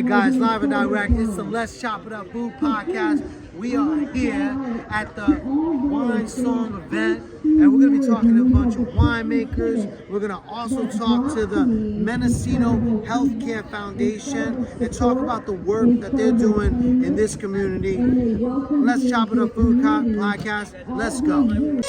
guys, live and direct. It's the Let's Chop It Up Food podcast. We are here at the Winesong event, and we're going to be talking to a bunch of winemakers. We're going to also talk to the Mendocino Healthcare Foundation and talk about the work that they're doing in this community. Let's Chop It Up Food podcast. Let's go.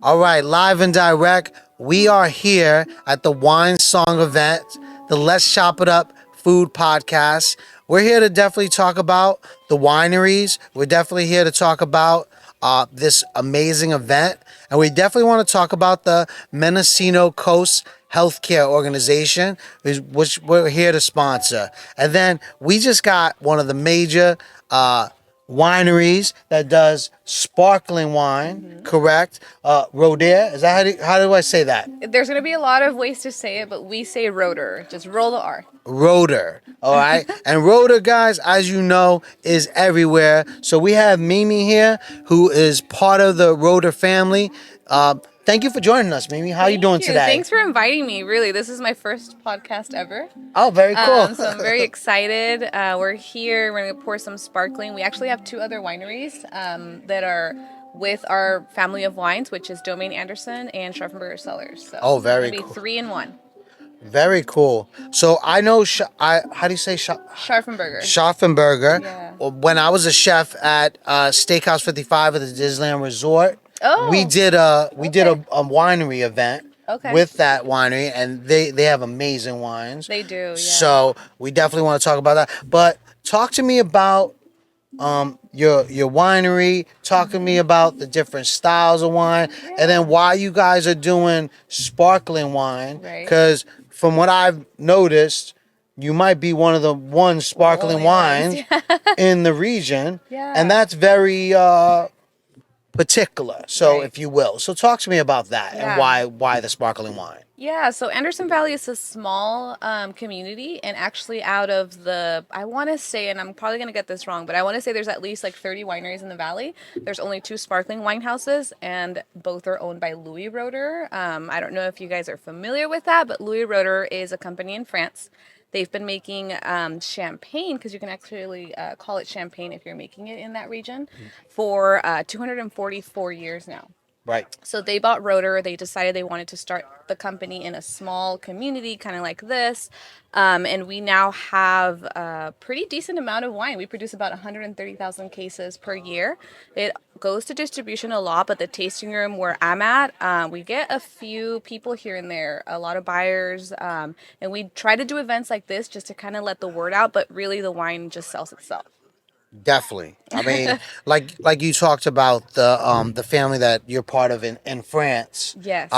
All right, live and direct. We are here at the Winesong event, the Let's Chop It Up Food podcast. We're here to definitely talk about the wineries. We're definitely here to talk about this amazing event. And we definitely want to talk about the Mendocino Coast Healthcare Organization, which we're here to sponsor. And then we just got one of the major wineries that does sparkling wine, correct? Roder, is that how do I say that? There's going to be a lot of ways to say it, but we say Roder. Just roll the R. Roder, all right? And Roder, guys, as you know, is everywhere. So we have Mimi here, who is part of the Roder family. Thank you for joining us, Mimi. How are you doing today? Thanks for inviting me. Really, this is my first podcast ever. Oh, very cool. So I'm very excited. We're here. We're going to pour some sparkling. We actually have two other wineries that are with our family of wines, which is Domaine Anderson and Scharfenberger Cellars. So very cool. 3 in 1. Very cool. So I know, how do you say Scharfenberger. Scharfenberger. Yeah. When I was a chef at Steakhouse 55 at the Disneyland Resort, we did a winery event with that winery, and they have amazing wines. They do, yeah. So we definitely want to talk about that. But talk to me about your winery. Talk to me about the different styles of wine, and then why you guys are doing sparkling wine. Because from what I've noticed, you might be one of the sparkling wines in the region, and that's very particular, so if you will. So talk to me about that and why the sparkling wine. Yeah, so Anderson Valley is a small community, and actually out of the, I want to say, and I'm probably going to get this wrong, but I want to say there's at least like 30 wineries in the valley. There's only 2 sparkling wine houses, and both are owned by Louis Roeder. I don't know if you guys are familiar with that, but Louis Roeder is a company in France. They've been making champagne, because you can actually call it champagne if you're making it in that region, for 244 years now. Right. So they bought Roeder. They decided they wanted to start the company in a small community, kind of like this. And we now have a pretty decent amount of wine. We produce about 130,000 cases per year. It goes to distribution a lot, but the tasting room where I'm at, we get a few people here and there, a lot of buyers. And we try to do events like this just to kind of let the word out, but really the wine just sells itself. Definitely. I mean, like you talked about the family that you're part of in France. Yes.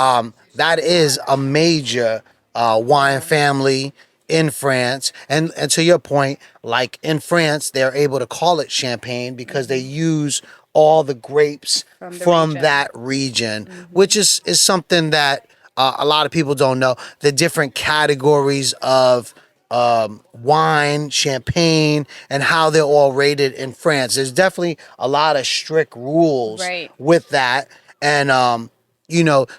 That is a major wine family in France, and to your point, like in France, they're able to call it champagne because they use all the grapes from that region, which is something that a lot of people don't know. The different categories of wine, champagne, and how they're all rated in France. There's definitely a lot of strict rules with that. And,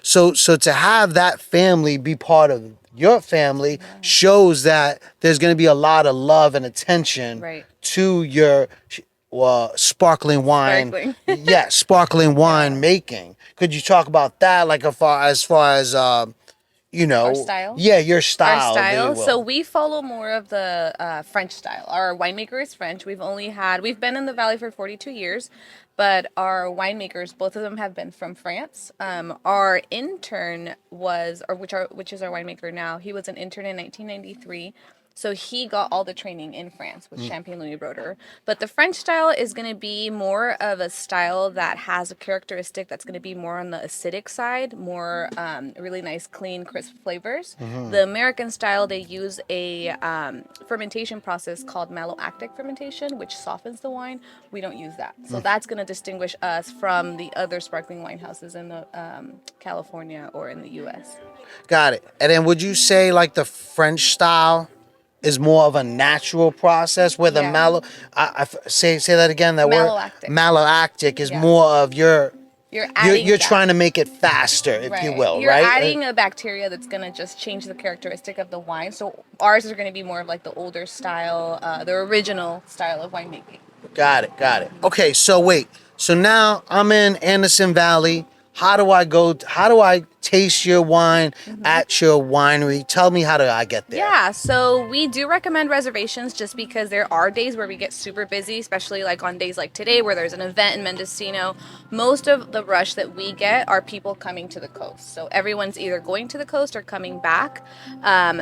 so to have that family be part of your family shows that there's going to be a lot of love and attention to your sparkling wine. Sparkling wine making. Could you talk about that, like as far as our style? Yeah, your style. Our style. So we follow more of the French style. Our winemaker is French. We've been in the valley for 42 years, but our winemakers, both of them have been from France. Our intern which is our winemaker now, he was an intern in 1993. So he got all the training in France with Champagne Louis Roeder. But the French style is going to be more of a style that has a characteristic that's going to be more on the acidic side, more really nice, clean, crisp flavors. The American style, they use a fermentation process called malolactic fermentation, which softens the wine. We don't use that. So that's going to distinguish us from the other sparkling wine houses in the California or in the U.S. Got it. And then would you say like the French style is more of a natural process, where the Yeah. say that again, that word Malolactic. malolactic is Yeah. more of You're adding you're that. trying to make it faster, if you Right. will, You're right? adding a bacteria that's going to just change the characteristic of the wine. So ours are going to be more of like the older style, the original style of winemaking. Got it, got it. Okay, so wait. So now I'm in Anderson Valley. How do I go? How do I taste your wine at your winery? Tell me, how do I get there? Yeah, so we do recommend reservations just because there are days where we get super busy, especially like on days like today where there's an event in Mendocino. Most of the rush that we get are people coming to the coast. So everyone's either going to the coast or coming back.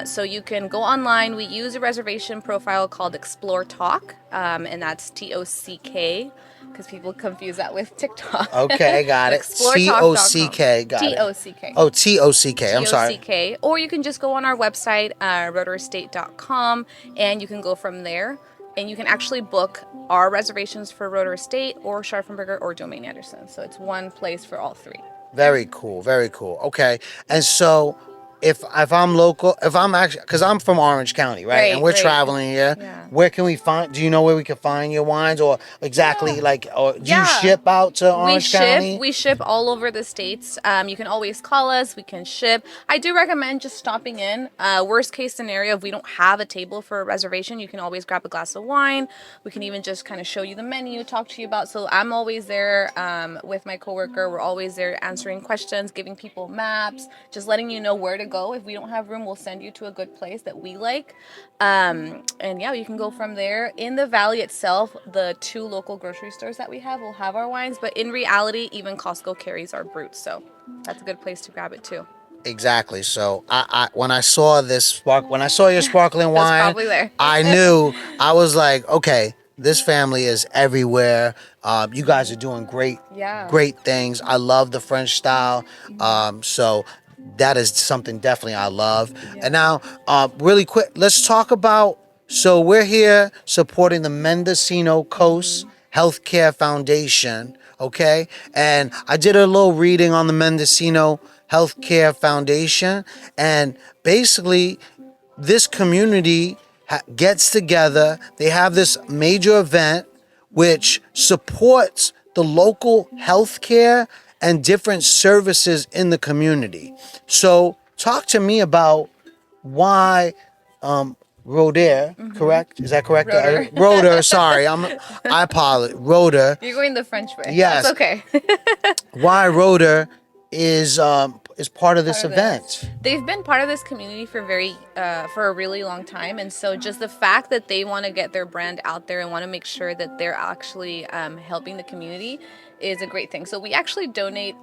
So you can go online. We use a reservation profile called Explore Talk, and that's TOCK because people confuse that with TikTok. Okay, got it. exploretalk.com. COCK, got it. TOCK. Oh, TOCK. I'm sorry. TOCK, or you can just go on our website, rotorestate.com, and you can go from there. And you can actually book our reservations for Rotor Estate or Scharfenberger or Domaine Anderson. So it's one place for all three. Very cool. Very cool. Okay. And so, if I'm local, if I'm actually, because I'm from Orange County, right? And Great, we're great. traveling here. Yeah. Where can we find? Do you know where we can find your wines, or exactly Yeah. like, or do you Yeah. ship out to Orange County? We ship all over the states. You can always call us. We can ship. I do recommend just stopping in. Worst case scenario, if we don't have a table for a reservation, you can always grab a glass of wine. We can even just kind of show you the menu, talk to you about. So I'm always there with my coworker. We're always there answering questions, giving people maps, just letting you know where to go. If we don't have room, we'll send you to a good place that we like. And yeah, you can go from there. In the valley itself, the two local grocery stores that we have will have our wines, but in reality, even Costco carries our brutes, so that's a good place to grab it too. Exactly. So when I saw when I saw your sparkling It was wine, probably there. I knew. I was like, okay, this family is everywhere. You guys are doing Yeah. great things. I love the French style. So that is something definitely I love. Yeah. And now, really quick, let's talk about. So we're here supporting the Mendocino Coast Healthcare Foundation. Okay, and I did a little reading on the Mendocino Healthcare Foundation, and basically this community gets together. They have this major event which supports the local healthcare and different services in the community. So talk to me about why Roder, correct? Is that correct? Rotor. Roder, sorry. I apologize. Roder. You're going the French way. Yes. That's okay. Why Roder is part of this Part of event. this. They've been part of this community for a really long time, and so just the fact that they want to get their brand out there and want to make sure that they're actually helping the community is a great thing. So we actually donate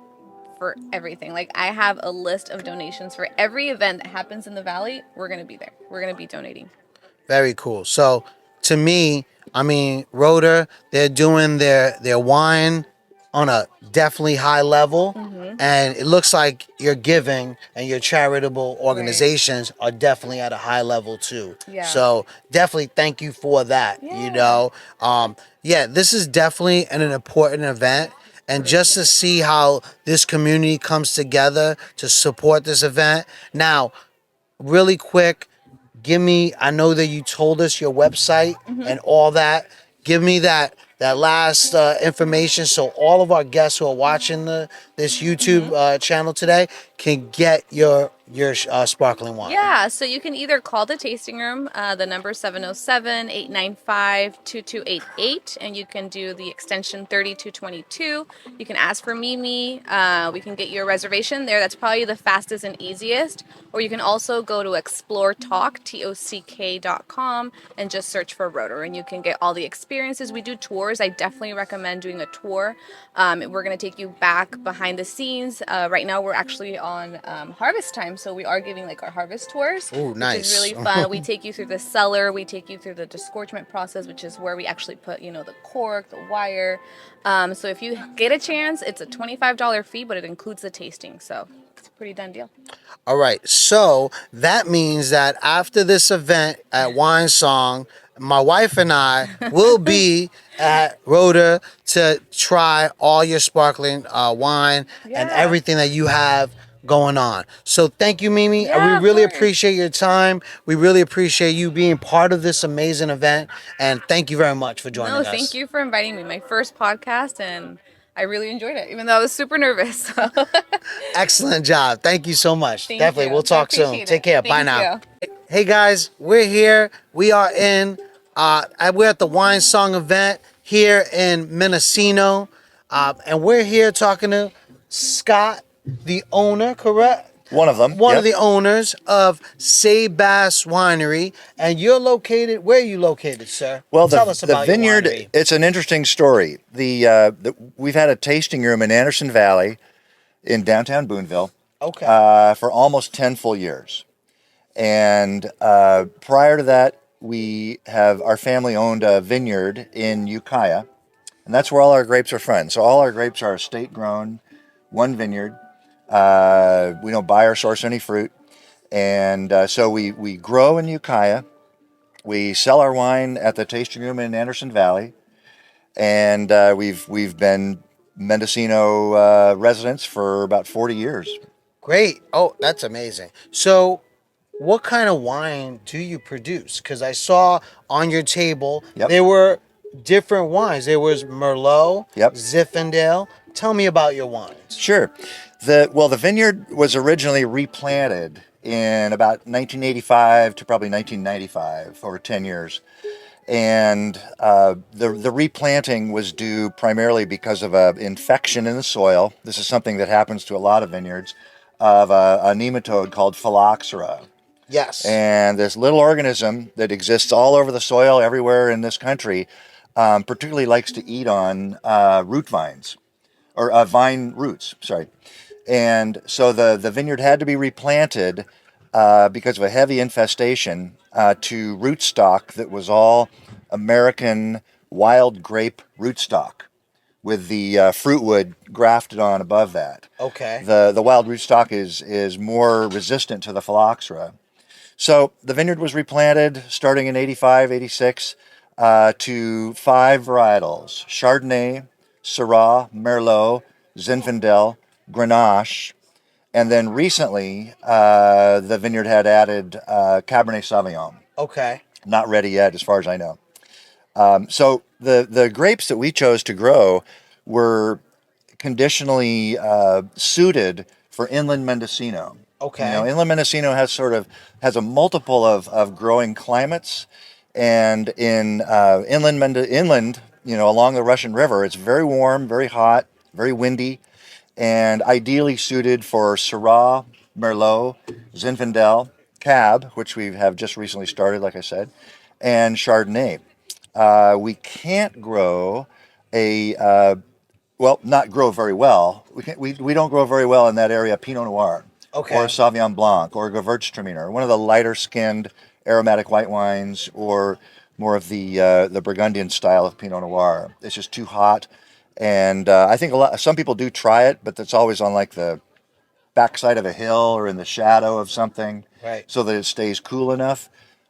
for everything. Like I have a list of donations for every event that happens in the valley. We're gonna be there. We're gonna be donating. Very cool. So to me, I mean, Roder, they're doing their wine on a definitely high level, and it looks like your giving and your charitable organizations are definitely at a high level too. Yeah. So definitely thank you for that. You Yeah. know, yeah, this is definitely an important event. And just to see how this community comes together to support this event. Now, really quick, give me, I know that you told us your website and all that. Give me that last information so all of our guests who are watching this YouTube channel today can get your sparkling wine. Yeah, so you can either call the tasting room, the number 707-895-2288, and you can do the extension 3222. You can ask for Mimi. We can get you a reservation there. That's probably the fastest and easiest. Or you can also go to exploretalk, TOCK.com, and just search for Rotor, and you can get all the experiences. We do tours. I definitely recommend doing a tour. We're going to take you back behind the scenes. Right now, we're actually on harvest time, so we are giving like our harvest tours. Ooh, nice. Which is really fun. We take you through the cellar. We take you through the disgorgement process, which is where we actually put, the cork, the wire. So if you get a chance, it's a $25 fee, but it includes the tasting. So it's a pretty done deal. All right. So that means that after this event at Winesong, my wife and I will be at Rhoda to try all your sparkling wine and Yeah. everything that you have going on. So thank you, Mimi. We Yeah, of really course. appreciate your time. We really appreciate you being part of this amazing event. And thank you very much for No, joining thank us. you for inviting me. My first podcast, and I really enjoyed it, even though I was super nervous. Excellent job. Thank you so much. Thank Definitely. We'll you. I talk soon. appreciate Take it. care. Bye Thank now. you. Hey guys, we're here. We are in we're at the Winesong event here in Mendocino. And we're here talking to Scott, the owner, correct? One of them, One of yep. the owners of Say Bass Winery. And you're located, where are you located, sir? Well, Tell us the about your vineyard, winery. it's an interesting story. We've had a tasting room in Anderson Valley in downtown Boonville Okay. for almost 10 full years. And prior to that, we have our family owned a vineyard in Ukiah, and that's where all our grapes are from. So all our grapes are estate grown, one vineyard. We don't buy or source any fruit. And so we grow in Ukiah. We sell our wine at the tasting room in Anderson Valley, and we've been Mendocino residents for about 40 years. Great. Oh, that's amazing. So, what kind of wine do you produce? Because I saw on your table Yep. there were different wines. There was Merlot, Yep. Zinfandel. Tell me about your wines. Sure. The vineyard was originally replanted in about 1985 to probably 1995, over 10 years. And the replanting was due primarily because of an infection in the soil. This is something that happens to a lot of vineyards, of a nematode called phylloxera. Yes. And this little organism that exists all over the soil everywhere in this country particularly likes to eat on root vines, or vine roots, sorry. And so the vineyard had to be replanted because of a heavy infestation to rootstock that was all American wild grape rootstock, with the fruitwood grafted on above that. Okay. The wild rootstock is more resistant to the phylloxera. So the vineyard was replanted starting in 85, 86 to 5 varietals: Chardonnay, Syrah, Merlot, Zinfandel, Grenache, and then recently the vineyard had added Cabernet Sauvignon. Okay. Not ready yet, as far as I know. So the grapes that we chose to grow were conditionally suited for inland Mendocino. Okay. You know, inland Mendocino has a multiple of growing climates, and in inland, along the Russian River, it's very warm, very hot, very windy, and ideally suited for Syrah, Merlot, Zinfandel, Cab, which we have just recently started, like I said, and Chardonnay. We can't grow a not grow very well. We don't grow very well in that area Pinot Noir, Okay. or Sauvignon Blanc, or Gewürztraminer, one of the lighter skinned aromatic white wines, or more of the Burgundian style of Pinot Noir. It's just too hot, and I think some people do try it, but it's always on like the backside of a hill or in the shadow of something, Right. so that it stays cool enough.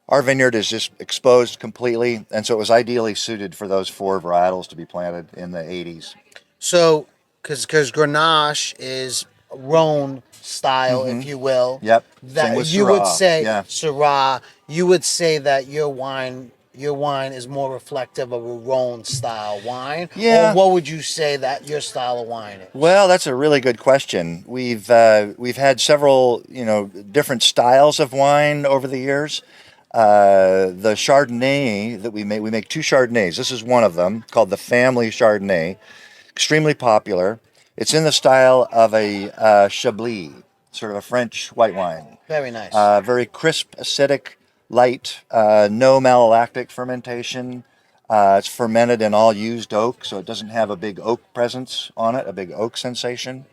Our vineyard is just exposed completely, and so it was ideally suited for those 4 varietals to be planted in the 80s. So, because Grenache is Rhone style, if you will. Yep. Same That with you would Syrah. say Yeah. Syrah. You would say that your wine is more reflective of a Rhone style wine. Yeah. Or what would you say that your style of wine is? Well, that's a really good question. We've had several different styles of wine over the years. The Chardonnay that we make 2 Chardonnays. This is one of them, called the Family Chardonnay. Extremely popular. It's in the style of a Chablis, sort of a French white wine. Very nice. Very crisp, acidic, light, no malolactic fermentation. It's fermented in all used oak, so it doesn't have a big oak presence on it, a big oak sensation.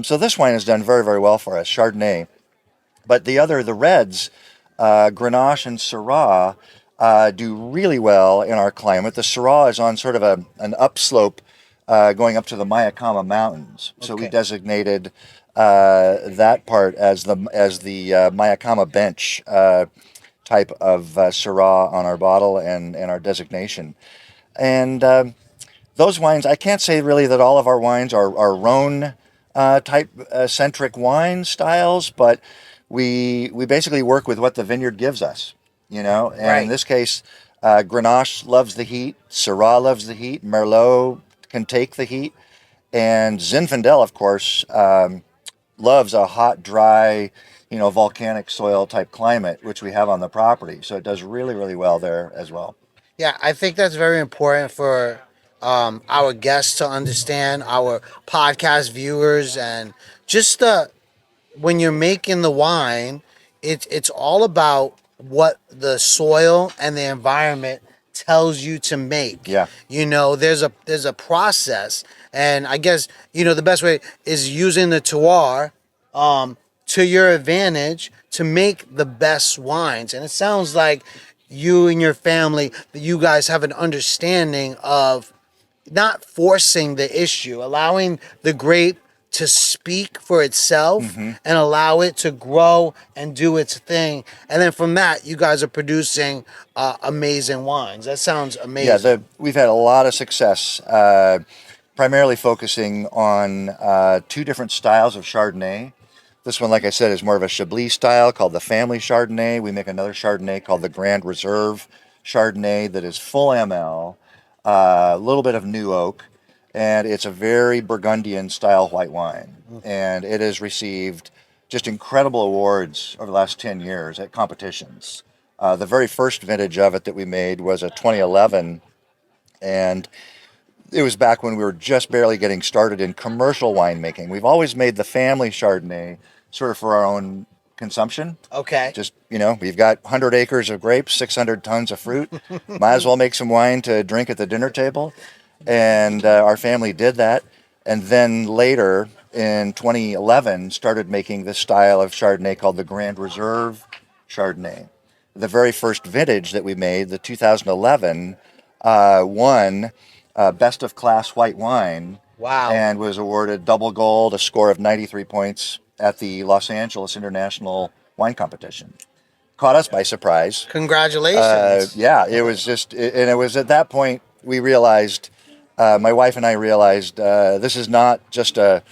So this wine has done very, very well for us, Chardonnay. But the reds, Grenache and Syrah, do really well in our climate. The Syrah is on sort of an upslope going up to the Mayakama Mountains. So we Okay. designated that part as the Mayakama Bench type of Syrah on our bottle and our designation. And those wines, I can't say really that all of our wines are Rhone type centric wine styles, but we basically work with what the vineyard gives us, and in Right. this case, Grenache loves the heat, Syrah loves the heat, Merlot can take the heat, and Zinfandel, of course, loves a hot, dry, volcanic soil type climate, which we have on the property. So it does really, really well there as well. Yeah, I think that's very important for our guests to understand, our podcast viewers, and just when you're making the wine, it's all about what the soil and the environment tells you to make. Yeah. There's a process, and I guess the best way is using the terroir to your advantage to make the best wines. And it sounds like you and your family, that you guys have an understanding of not forcing the issue, allowing the grape to speak for itself Mm-hmm. and allow it to grow and do its thing. And then from that, you guys are producing amazing wines. That sounds Yeah, amazing. we've had a lot of success, primarily focusing on two different styles of Chardonnay. This one, like I said, is more of a Chablis style called the Family Chardonnay. We make another Chardonnay called the Grand Reserve Chardonnay that is full ML, a little bit of new oak, and it's a very Burgundian style white wine. And it has received just incredible awards over the last 10 years at competitions. The very first vintage of it that we made was a 2011, and it was back when we were just barely getting started in commercial winemaking. We've always made the family Chardonnay sort of for our own consumption. Okay. Just, we've got 100 acres of grapes, 600 tons of fruit. Might as well make some wine to drink at the dinner table. And our family did that. And then later in 2011, started making this style of Chardonnay called the Grand Reserve Chardonnay. The very first vintage that we made, the 2011, won Best of Class White Wine. Wow. And was awarded double gold, a score of 93 points at the Los Angeles International Wine Competition. Caught us by surprise. Congratulations. Yeah, it was and it was at that point we realized, my wife and I realized, this is not just a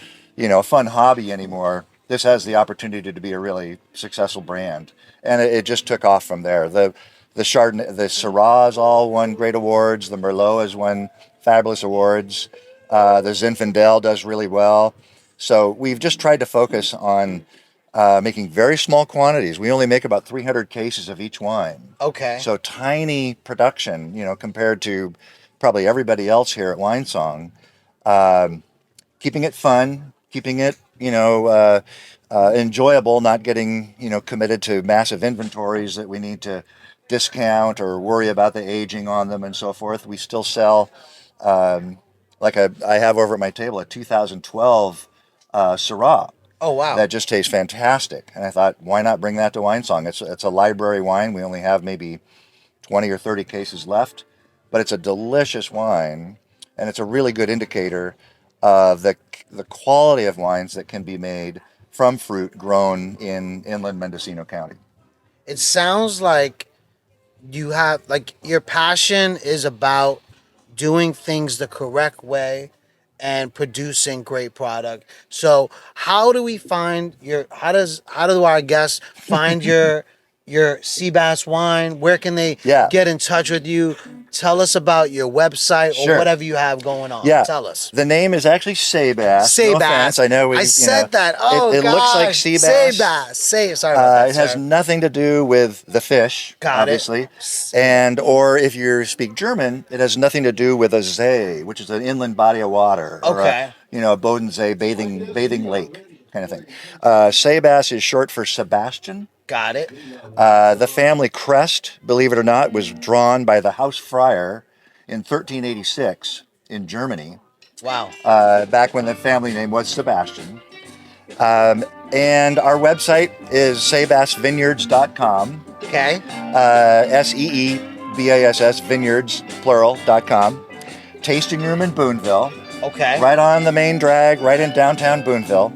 fun hobby anymore. This has the opportunity to be a really successful brand, and it just took off from there. The Chardonnay, the Syrah has all won great awards. The Merlot has won fabulous awards. The Zinfandel does really well. So we've just tried to focus on making very small quantities. We only make about 300 cases of each wine. Okay. So tiny production, compared to probably everybody else here at Winesong. Keeping it fun, keeping it, enjoyable, not getting, committed to massive inventories that we need to discount or worry about the aging on them and so forth. We still sell, I have over at my table, a 2012 Syrah. Oh, wow. That just tastes fantastic. And I thought, why not bring that to Winesong? It's a library wine. We only have maybe 20 or 30 cases left, but it's a delicious wine, and it's a really good indicator of the quality of wines that can be made from fruit grown in inland Mendocino County. It sounds like your passion is about doing things the correct way and producing great product. So how do we find how do our guests find your sea bass wine? Where can they Yeah. get in touch with you? Tell us about your website Sure. or whatever you have going on. Yeah, Tell us. the name is actually Sea Bass. Sea No bass. offense. I know I said that. Oh, it looks like gosh. sea bass. Sea bass. Sorry about that, It has sir. nothing to do with the fish, Got it. obviously. Or if you speak German, it has nothing to do with a See, which is an inland body of water. Okay. Or a Bodensee bathing lake kind of thing. Sea Bass is short for Sebastian. Got it. The family crest, believe it or not, was drawn by the House Friar in 1386 in Germany, Wow. back when the family name was Sebastian. And our website is seebassvineyards.com. Okay. SEEBASS vineyards, plural.com. Tasting room in Boonville, Okay. right on the main drag, right in downtown Boonville.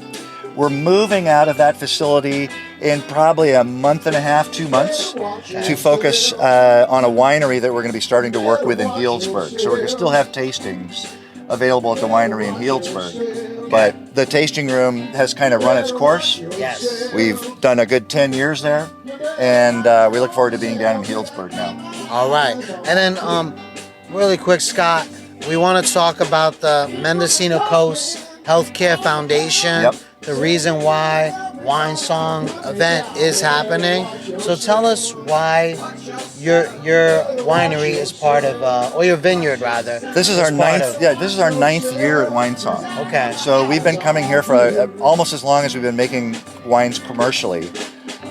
We're moving out of that facility in probably a month and a half, 2 months, to focus on a winery that we're going to be starting to work with in Healdsburg. So we're going to still have tastings available at the winery in Healdsburg. But the tasting room has kind of run its course. Yes. We've done a good 10 years there, and we look forward to being down in Healdsburg now. All right. And then, really quick, Scott, we want to talk about the Mendocino Coast Healthcare Foundation. Yep. The reason why Winesong event is happening. So tell us why your winery is part of, or your vineyard rather. This is our ninth. This is our ninth year at Winesong. Okay. So we've been coming here for almost as long as we've been making wines commercially.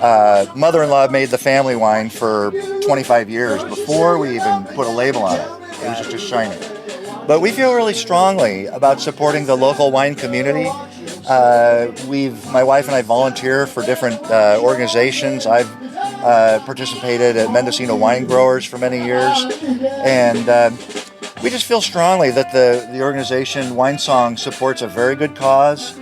Mother-in-law made the family wine for 25 years before we even put a label on it. It was just shiny. But we feel really strongly about supporting the local wine community. My wife and I volunteer for different organizations. I've participated at Mendocino Wine Growers for many years, and we just feel strongly that the organization Winesong supports a very good cause.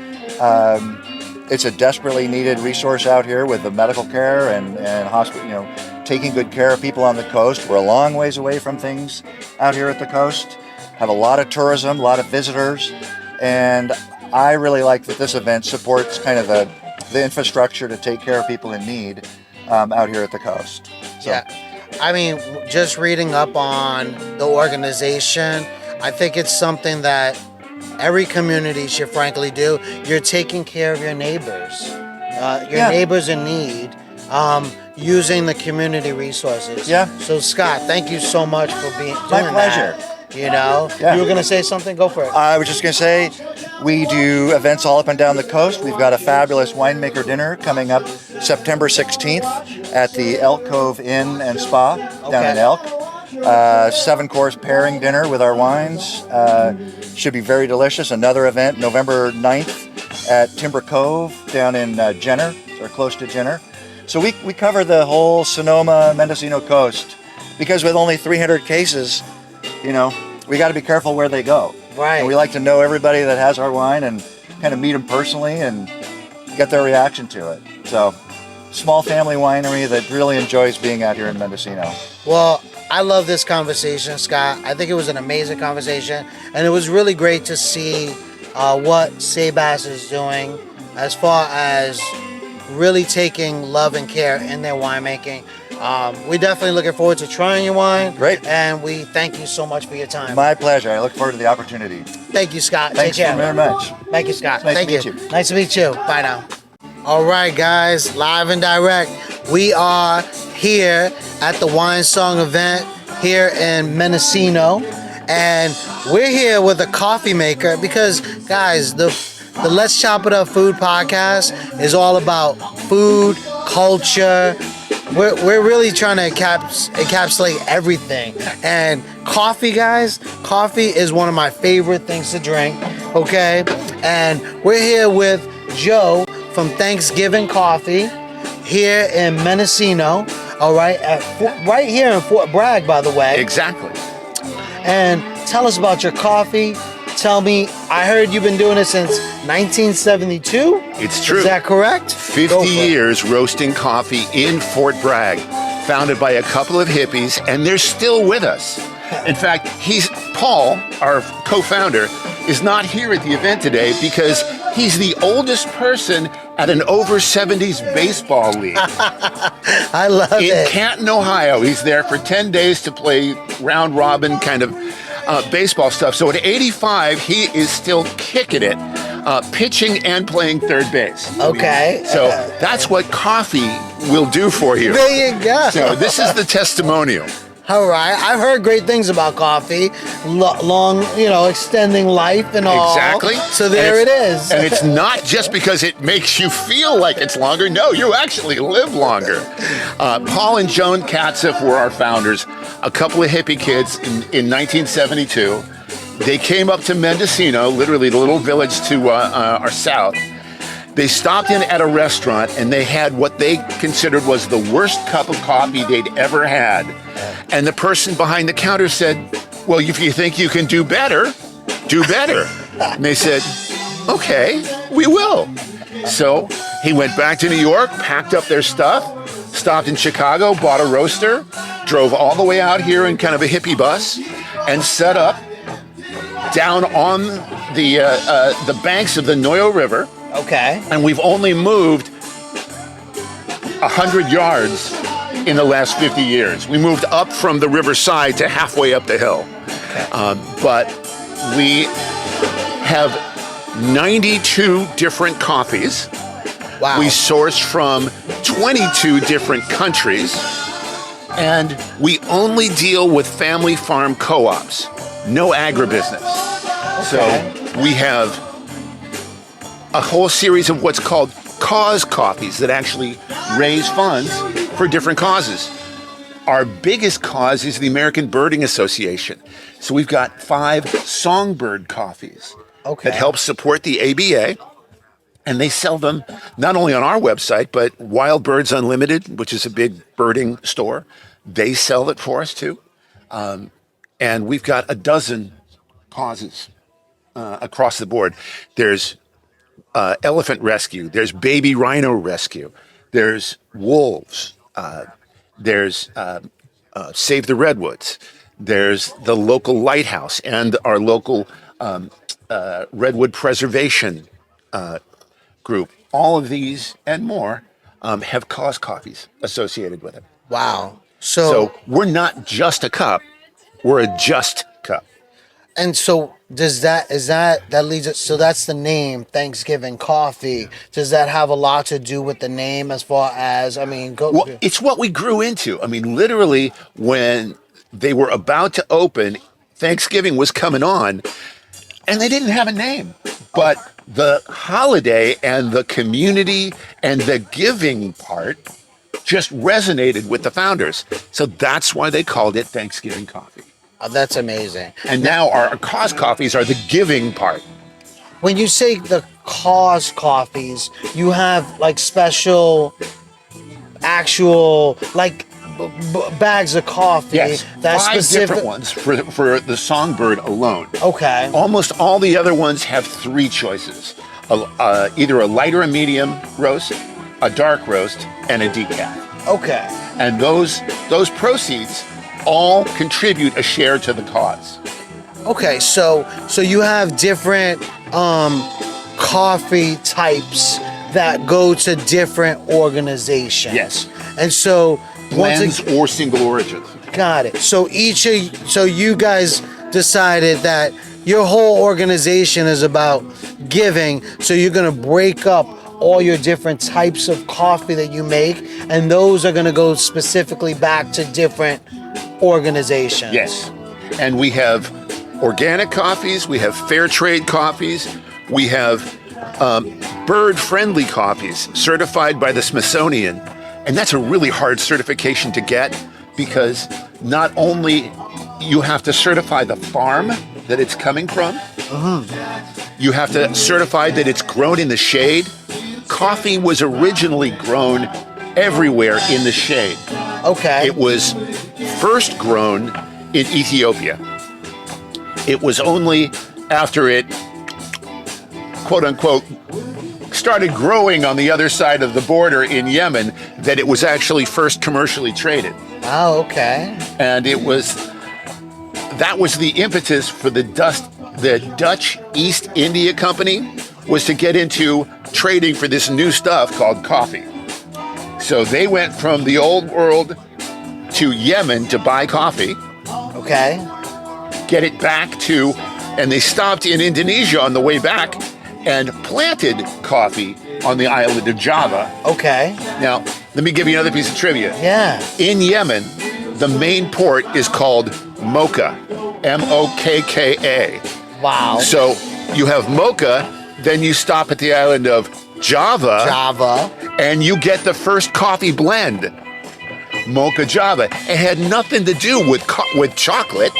It's a desperately needed resource out here with the medical care and hospital, taking good care of people on the coast. We're a long ways away from things out here at the coast. Have a lot of tourism, a lot of visitors, and I really like that this event supports kind of the infrastructure to take care of people in need out here at the coast. So. Yeah. I mean, just reading up on the organization, I think it's something that every community should frankly do. You're taking care of your neighbors. Neighbors in need, using the community resources. Yeah. So Scott, thank you so much for doing My pleasure. that. You were going to say something? Go for it. I was just going to say, we do events all up and down the coast. We've got a fabulous winemaker dinner coming up September 16th at the Elk Cove Inn and Spa down in Elk. 7-course pairing dinner with our wines. Should be very delicious. Another event November 9th at Timber Cove down in Jenner, or close to Jenner. So we cover the whole Sonoma, Mendocino coast, because with only 300 cases, we got to be careful where they go. Right. And we like to know everybody that has our wine and kind of meet them personally and get their reaction to it. So, small family winery that really enjoys being out here in Mendocino. Well, I love this conversation, Scott. I think it was an amazing conversation, and it was really great to see what Sabas is doing as far as really taking love and care in their winemaking. We're definitely looking forward to trying your wine. Great. And we thank you so much for your time. My pleasure. I look forward to the opportunity. Thank you, Scott. Thanks Take care. very much. Thank you, Scott. Nice Thank to meet you. Nice to meet you. Bye now. All right, guys, live and direct. We are here at the Winesong event here in Mendocino, and we're here with a coffee maker because, guys, the Let's Chop It Up Food podcast is all about food, culture. We're really trying to encapsulate everything. And coffee, guys, coffee is one of my favorite things to drink, okay? And we're here with Joe from Thanksgiving Coffee here in Mendocino, all right? Right here in Fort Bragg, by the way. Exactly. And tell us about your coffee. Tell me, I heard you've been doing it since 1972? It's true. Is that correct? 50 years roasting coffee in Fort Bragg, founded by a couple of hippies, and they're still with us. In fact, Paul, our co-founder, is not here at the event today because he's the oldest person at an over 70s baseball league. I love it. In Canton, Ohio. He's there for 10 days to play round robin kind of baseball stuff. So at 85, he is still kicking it, pitching and playing third base. Okay. So that's what coffee will do for you. There you go. So this is the testimonial. All right. I've heard great things about coffee. Long, extending life and all. Exactly. So there it is. And it's not just because it makes you feel like it's longer. No, you actually live longer. Paul and Joan Katzeff were our founders, a couple of hippie kids in 1972. They came up to Mendocino, literally the little village to our south. They stopped in at a restaurant and they had what they considered was the worst cup of coffee they'd ever had. And the person behind the counter said, well, if you think you can do better, do better. And they said, okay, we will. So he went back to New York, packed up their stuff, stopped in Chicago, bought a roaster, drove all the way out here in kind of a hippie bus, and set up down on the banks of the Noyo River, Okay. and we've only moved 100 yards in the last 50 years. We moved up from the riverside to halfway up the hill. But we have 92 different coffees. Wow. We source from 22 different countries. And we only deal with family farm co-ops, no agribusiness. So we have a whole series of what's called cause coffees that actually raise funds for different causes. Our biggest cause is the American Birding Association. So we've got 5 songbird coffees that help support the ABA. And they sell them not only on our website, but Wild Birds Unlimited, which is a big birding store. They sell it for us too. And we've got a dozen causes across the board. There's elephant rescue. There's baby rhino rescue. There's wolves. There's Save the Redwoods. There's the local lighthouse and our local redwood preservation group. All of these and more have cause coffees associated with it. Wow. So we're not just a cup, we're a just cup. And so that leads it, so that's the name, Thanksgiving Coffee. Does that have a lot to do with the name as far as, Well, it's what we grew into. I mean, literally when they were about to open, Thanksgiving was coming on and they didn't have a name. But the holiday and the community and the giving part just resonated with the founders. So that's why they called it Thanksgiving Coffee. That's amazing. And now our cause coffees are the giving part. When you say the cause coffees, you have like special, actual, like bags of coffee. Yes, that's 5 specific. different ones for the songbird alone. Okay. Almost all the other ones have 3 choices. Either a light or a medium roast, a dark roast, and a decaf. Okay. And those proceeds all contribute a share to the cause. Okay, so you have different coffee types that go to different organizations. Yes. And so Blends or single origins. got it. So you guys decided that your whole organization is about giving, so you're gonna break up all your different types of coffee that you make, and those are gonna go specifically back to different organizations. Yes. And we have organic coffees, we have fair trade coffees, we have bird-friendly coffees certified by the Smithsonian. And that's a really hard certification to get because not only you have to certify the farm that it's coming from, you have to certify that it's grown in the shade. Coffee was originally grown everywhere in the shade. Okay. It was first grown in Ethiopia. It was only after it, quote unquote, started growing on the other side of the border in Yemen that it was actually first commercially traded. Oh, okay. And that was the impetus for the Dutch East India Company was to get into trading for this new stuff called coffee. So they went from the old world to Yemen to buy coffee. Okay. Get it back to, and they stopped in Indonesia on the way back and planted coffee on the island of Java. Okay. Now, let me give you another piece of trivia. Yeah. In Yemen, the main port is called Mocha, Mokka. Wow. So you have Mocha, then you stop at the island of Java, and you get the first coffee blend, Mocha Java. It had nothing to do with chocolate,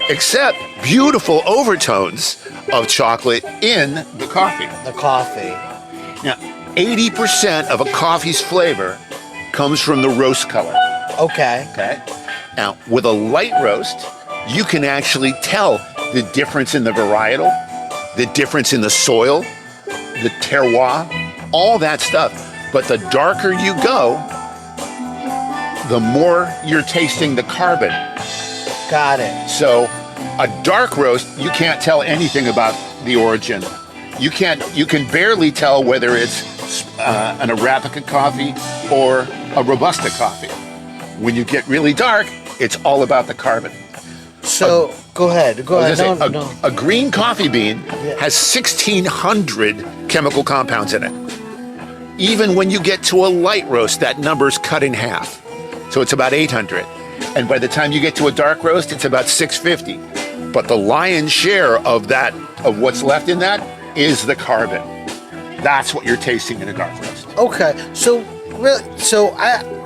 except beautiful overtones of chocolate in the coffee. The coffee. Now, 80% of a coffee's flavor comes from the roast color. Okay. Okay. Now, with a light roast, you can actually tell the difference in the varietal, the difference in the soil, the terroir, all that stuff. But the darker you go, the more you're tasting the carbon. Got it. So A dark roast, you can't tell anything about the origin. You can barely tell whether it's an Arabica coffee or a Robusta coffee. When you get really dark, it's all about the carbon. So go ahead. Go ahead. A green coffee bean has 1,600 chemical compounds in it. Even when you get to a light roast, that number's cut in half. So it's about 800. And by the time you get to a dark roast, it's about 650. But the lion's share of what's left in that is the carbon. That's what you're tasting in a dark roast. Okay. So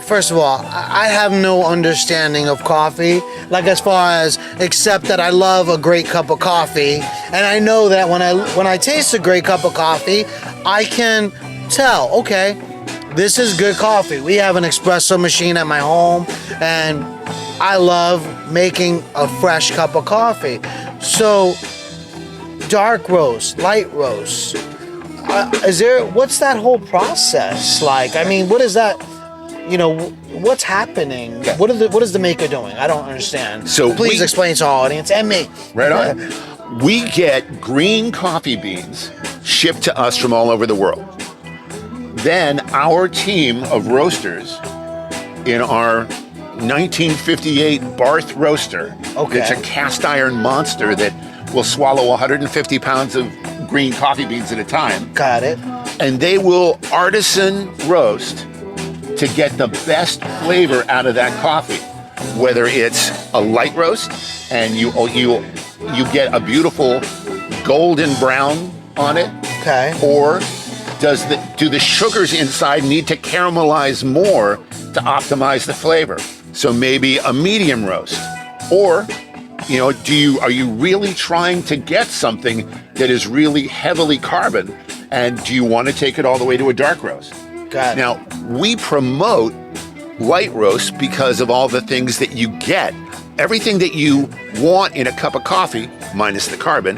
first of all, I have no understanding of coffee, like as far as except that I love a great cup of coffee, and I know that when I taste a great cup of coffee, I can tell, okay, this is good coffee. We have an espresso machine at my home, and I love making a fresh cup of coffee. So, dark roast, light roast. What's that whole process like? I mean, what is that? What's happening? Yeah. What is the maker doing? I don't understand. So please explain to our audience and me. Right on. We get green coffee beans shipped to us from all over the world. Then our team of roasters in our 1958 Barth roaster. Okay. It's a cast iron monster that will swallow 150 pounds of green coffee beans at a time. Got it. And they will artisan roast to get the best flavor out of that coffee. Whether it's a light roast and you get a beautiful golden brown on it. Okay. Or do the sugars inside need to caramelize more to optimize the flavor? So maybe a medium roast. Or, are you really trying to get something that is really heavily carbon, and do you want to take it all the way to a dark roast? Got it. Now, we promote light roast because of all the things that you get. Everything that you want in a cup of coffee, minus the carbon,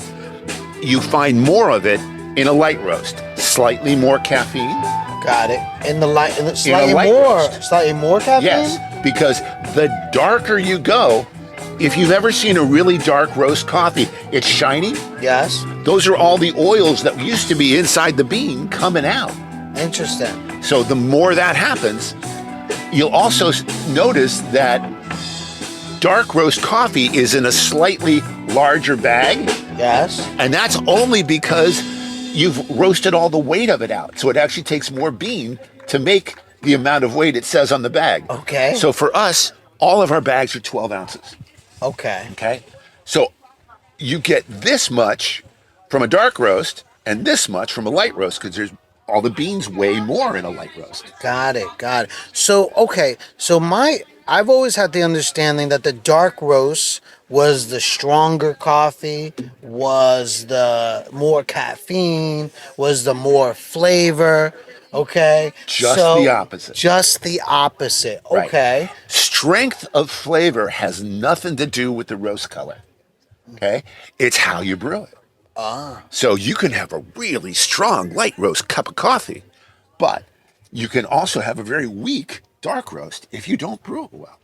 you find more of it in a light roast. Slightly more caffeine. Got it. Slightly more caffeine? Yes, because the darker you go, if you've ever seen a really dark roast coffee, it's shiny. Yes. Those are all the oils that used to be inside the bean coming out. Interesting. So the more that happens, you'll also notice that dark roast coffee is in a slightly larger bag. Yes. And that's only because you've roasted all the weight of it out. So it actually takes more bean to make the amount of weight it says on the bag. Okay. So for us, all of our bags are 12 ounces. Okay. So you get this much from a dark roast and this much from a light roast because there's all the beans weigh more in a light roast. Got it. So, okay. So I've always had the understanding that the dark roast was the stronger coffee, was the more caffeine, was the more flavor. Okay. Just the opposite. Okay. Right. Strength of flavor has nothing to do with the roast color. Okay. It's how you brew it. So you can have a really strong light roast cup of coffee, but you can also have a very weak dark roast if you don't brew it well.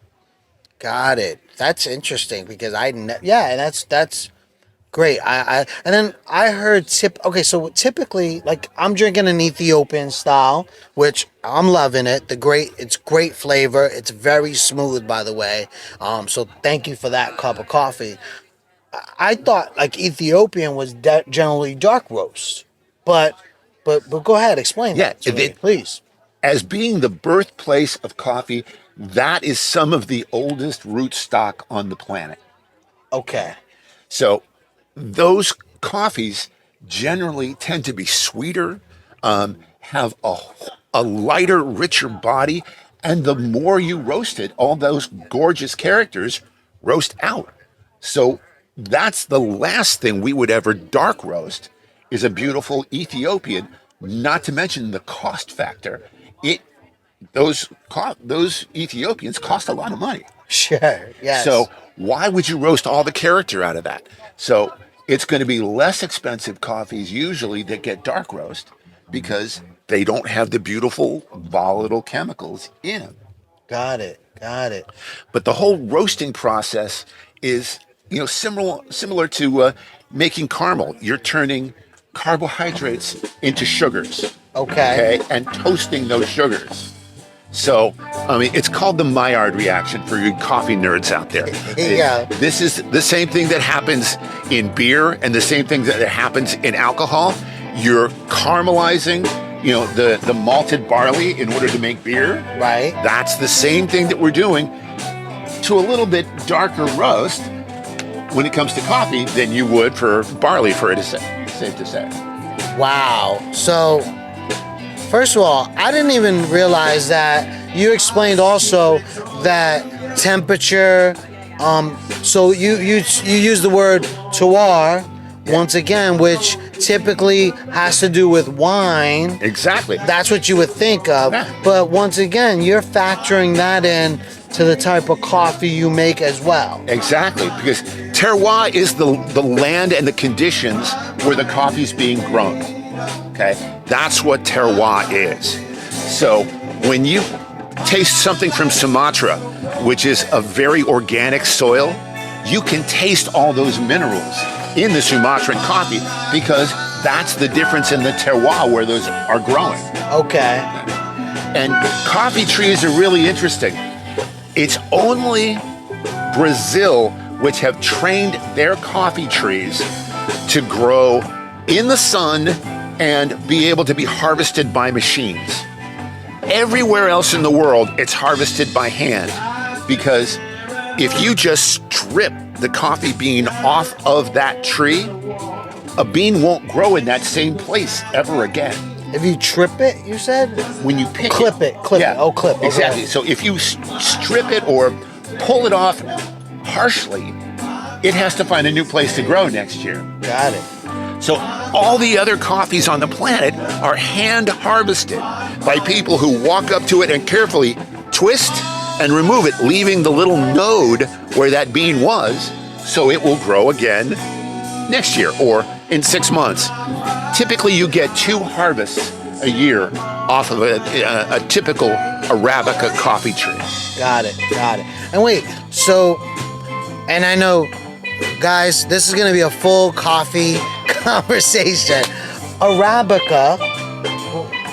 Got it. That's interesting because that's great. And then I heard so typically, like, I'm drinking an Ethiopian style, which I'm loving it. It's great flavor. It's very smooth, by the way. So thank you for that cup of coffee. I thought like Ethiopian was generally dark roast, but go ahead, explain that to me, please. As being the birthplace of coffee, that is some of the oldest root stock on the planet. Okay. So those coffees generally tend to be sweeter, have a lighter, richer body, and the more you roast it, all those gorgeous characters roast out. So that's the last thing we would ever dark roast is a beautiful Ethiopian, not to mention the cost factor. Those Ethiopians cost a lot of money. Sure, yes. So why would you roast all the character out of that? So it's going to be less expensive coffees usually that get dark roast because they don't have the beautiful volatile chemicals in them. Got it. But the whole roasting process is similar to making caramel. You're turning carbohydrates into sugars. Okay. And toasting those sugars. So, I mean, it's called the Maillard reaction for you coffee nerds out there. Yeah. This is the same thing that happens in beer and the same thing that happens in alcohol. You're caramelizing, the malted barley in order to make beer. Right. That's the same thing that we're doing to a little bit darker roast when it comes to coffee than you would for barley, for it is safe to say. Wow. So, first of all, I didn't even realize that you explained also that temperature. So you use the word terroir once again, which typically has to do with wine. Exactly. That's what you would think of. Yeah. But once again, you're factoring that in to the type of coffee you make as well. Exactly, because terroir is the land and the conditions where the coffee's being grown. Okay, that's what terroir is. So when you taste something from Sumatra, which is a very organic soil, you can taste all those minerals in the Sumatran coffee because that's the difference in the terroir where those are growing. Okay. And coffee trees are really interesting. It's only Brazil which have trained their coffee trees to grow in the sun and be able to be harvested by machines. Everywhere else in the world, it's harvested by hand because if you just strip the coffee bean off of that tree, a bean won't grow in that same place ever again. If you trip it, you said? When you pick Clip it. Oh, clip. Okay. Exactly. So if you strip it or pull it off harshly, it has to find a new place to grow next year. Got it. So all the other coffees on the planet are hand harvested by people who walk up to it and carefully twist and remove it, leaving the little node where that bean was, so it will grow again next year or in 6 months. Typically, you get 2 harvests a year off of a typical Arabica coffee tree. Got it. And wait, so, and I know, guys, this is going to be a full coffee conversation. Arabica,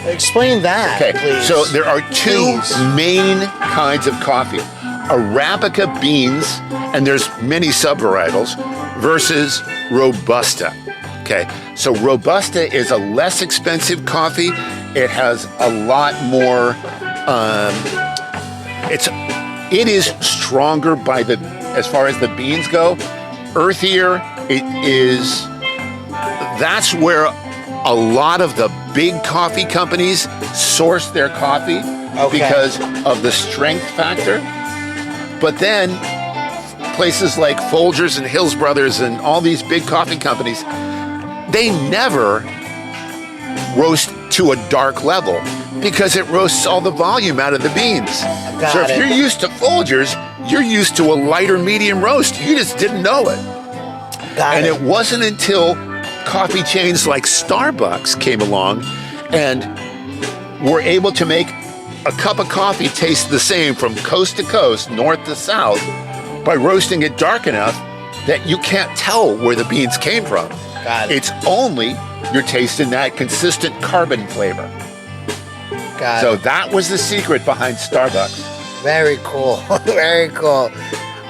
explain that, Okay, please. so there are 2 Please. main kinds of coffee. Arabica beans, and there's many subvarietals, versus Robusta. Okay, so Robusta is a less expensive coffee. It has a lot more, it is stronger as far as the beans go, earthier. That's where a lot of the big coffee companies source their coffee because of the strength factor. But then places like Folgers and Hills Brothers and all these big coffee companies, they never roast to a dark level because it roasts all the volume out of the beans. So if you're used to Folgers, you're used to a lighter medium roast. You just didn't know it. And it wasn't until coffee chains like Starbucks came along and were able to make a cup of coffee taste the same from coast to coast, north to south, by roasting it dark enough that you can't tell where the beans came from. Got it. It's only you're tasting that consistent carbon flavor. Got So it. that was the secret behind Starbucks. Very cool. Very cool.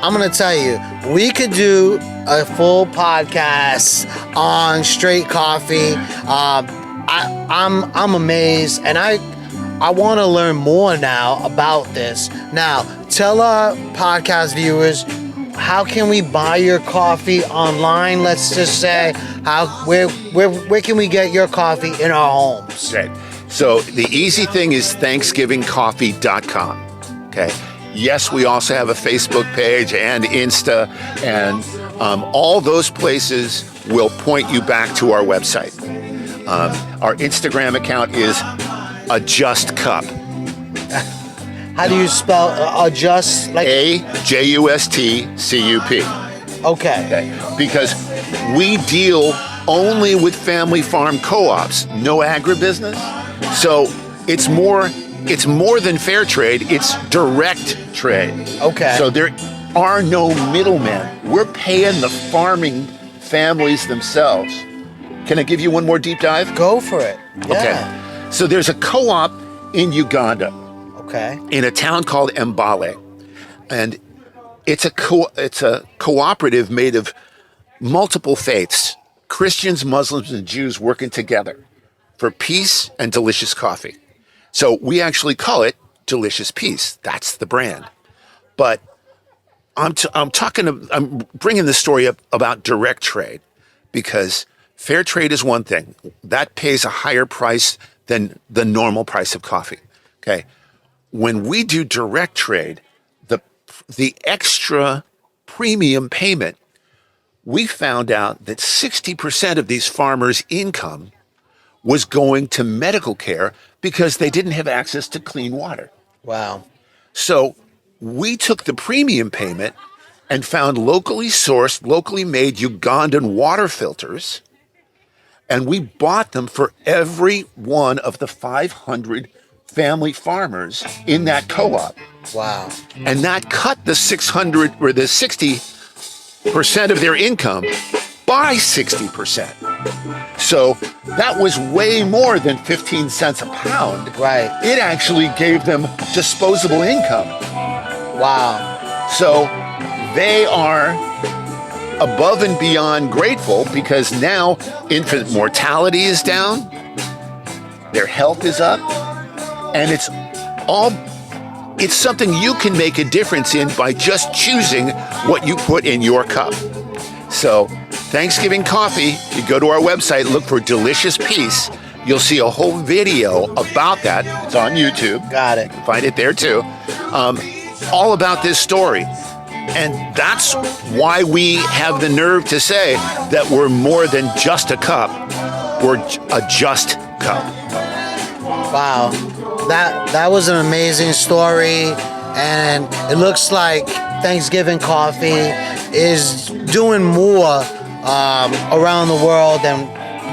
I'm going to tell you, we could do a full podcast on straight coffee. I'm amazed, and I want to learn more now about this. Now, tell our podcast viewers, how can we buy your coffee online? Let's just say, where can we get your coffee in our homes? Right. So the easy thing is ThanksgivingCoffee.com. Okay. Yes, we also have a Facebook page and Insta, and all those places will point you back to our website. Our Instagram account is AJustCup. How do you spell adjust? Like AJustCup. Okay. Because we deal only with family farm co-ops, no agribusiness. So it's more than fair trade, it's direct trade. Okay. So there are no middlemen. We're paying the farming families themselves. Can I give you one more deep dive? Go for it. Yeah. Okay. So there's a co-op in Uganda, Okay. in a town called Mbale, and it's a cooperative made of multiple faiths, Christians, Muslims, and Jews working together for peace and delicious coffee. So we actually call it Delicious Peace. That's the brand. But I'm bringing the story up about direct trade, because fair trade is one thing that pays a higher price than the normal price of coffee. Okay. When we do direct trade, the extra premium payment, we found out that 60% of these farmers' income was going to medical care because they didn't have access to clean water. Wow. So we took the premium payment and found locally sourced, locally made Ugandan water filters, and we bought them for every one of the 500 family farmers in that co-op. Wow. And that cut the 600 or the 60% of their income by 60%. So that was way more than 15 cents a pound. Right. It actually gave them disposable income. Wow. So they are above and beyond grateful, because now infant mortality is down, their health is up, and it's something you can make a difference in by just choosing what you put in your cup. So Thanksgiving coffee, you go to our website, look for Delicious Peace. You'll see a whole video about that. It's on YouTube. Got it. Find it there too. All about this story. And that's why we have the nerve to say that we're more than just a cup. We're a just cup. Wow. That was an amazing story, and it looks like Thanksgiving coffee is doing more around the world than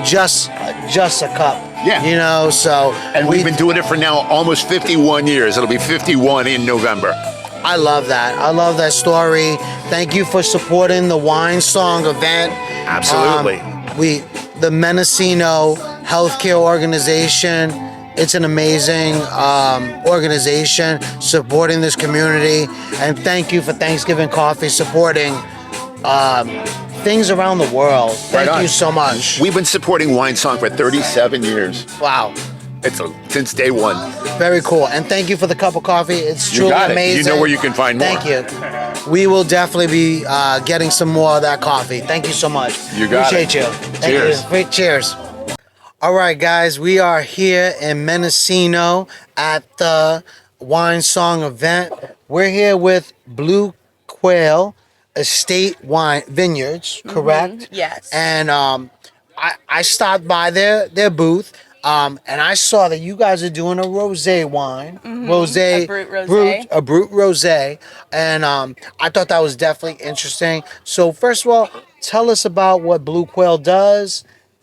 just a cup. Yeah. You know, so And we've been doing it for now almost 51 years. It'll be 51 in November. I love that. I love that story. Thank you for supporting the Winesong event. Absolutely. The Mendocino Healthcare Organization. It's an amazing organization supporting this community. And thank you for Thanksgiving Coffee supporting things around the world. Thank you so much. We've been supporting Winesong for 37 years. Wow. Since day one. Very cool. And thank you for the cup of coffee. It's truly amazing. You know where you can find more. Thank you. We will definitely be getting some more of that coffee. Thank you so much. You got it. Appreciate you. Cheers. Thank you. Cheers. All right, guys. We are here in Mendocino at the Winesong event. We're here with Blue Quail Estate Wine Vineyards, correct? Yes. And I stopped by their booth. And I saw that you guys are doing a rosé wine, A brut rosé. a brut rosé, and I thought that was definitely interesting. So first of all, tell us about what Blue Quail does,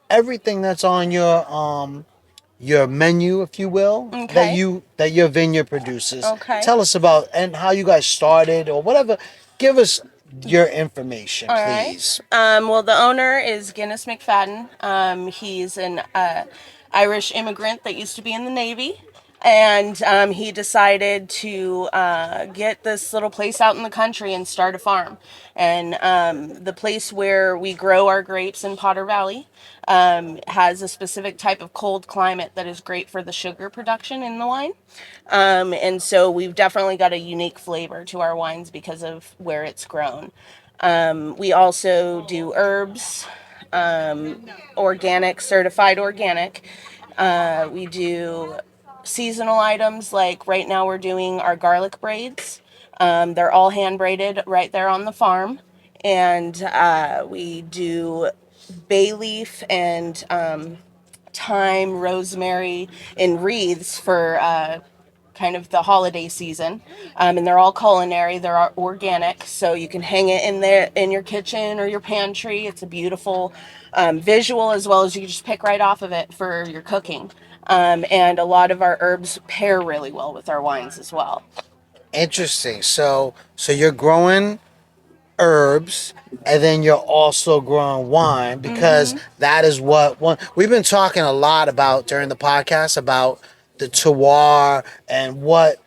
everything that's on your menu, if you will, Okay. that your vineyard produces. Okay. Tell us about and how you guys started or whatever. Give us your information, All right. please. Well, the owner is Guinness McFadden. He's an Irish immigrant that used to be in the Navy. And he decided to get this little place out in the country and start a farm. And the place where we grow our grapes in Potter Valley has a specific type of cold climate that is great for the sugar production in the wine. And so we've definitely got a unique flavor to our wines because of where it's grown. We also do herbs, organic, certified organic. We do seasonal items, like right now we're doing our garlic braids. They're all hand braided right there on the farm. And we do bay leaf and thyme, rosemary in wreaths for kind of the holiday season. And they're all culinary, they're all organic, so you can hang it in there in your kitchen or your pantry. It's a beautiful visual, as well as you can just pick right off of it for your cooking. And a lot of our herbs pair really well with our wines as well. Interesting. So you're growing herbs, and then you're also growing wine because that is what one we've been talking a lot about during the podcast about the terroir and what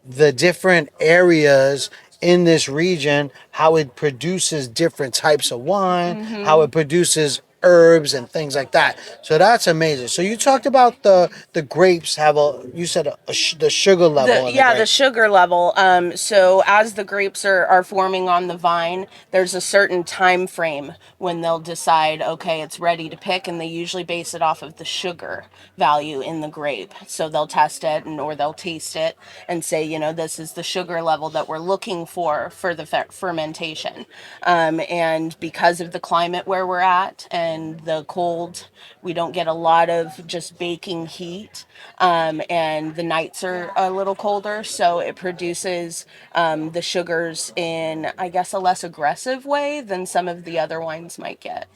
the different areas in this region, how it produces different types of wine, how it produces herbs and things like that. So that's amazing. So you talked about the grapes have you said the sugar level in the The grape. sugar level. So as the grapes are forming on the vine, there's a certain time frame when they'll decide, okay, it's ready to pick, and they usually base it off of the sugar value in the grape. So they'll test it or they'll taste it and say, this is the sugar level that we're looking for the fermentation. And because of the climate where we're at and the cold, we don't get a lot of just baking heat, and the nights are a little colder, so it produces the sugars in, I guess, a less aggressive way than some of the other wines might get.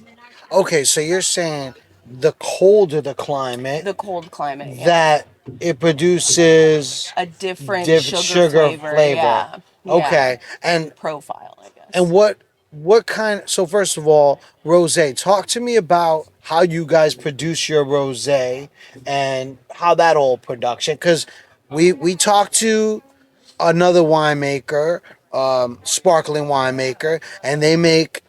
Okay, so you're saying the colder the climate, The cold climate, yeah. that it produces A different different sugar sugar flavor, flavor. yeah. Yeah. Okay, and Profile, I and guess. what kind? So first of all, rosé. Talk to me about how you guys produce your rosé and how that whole production. Because we talked to another winemaker, sparkling winemaker, and they make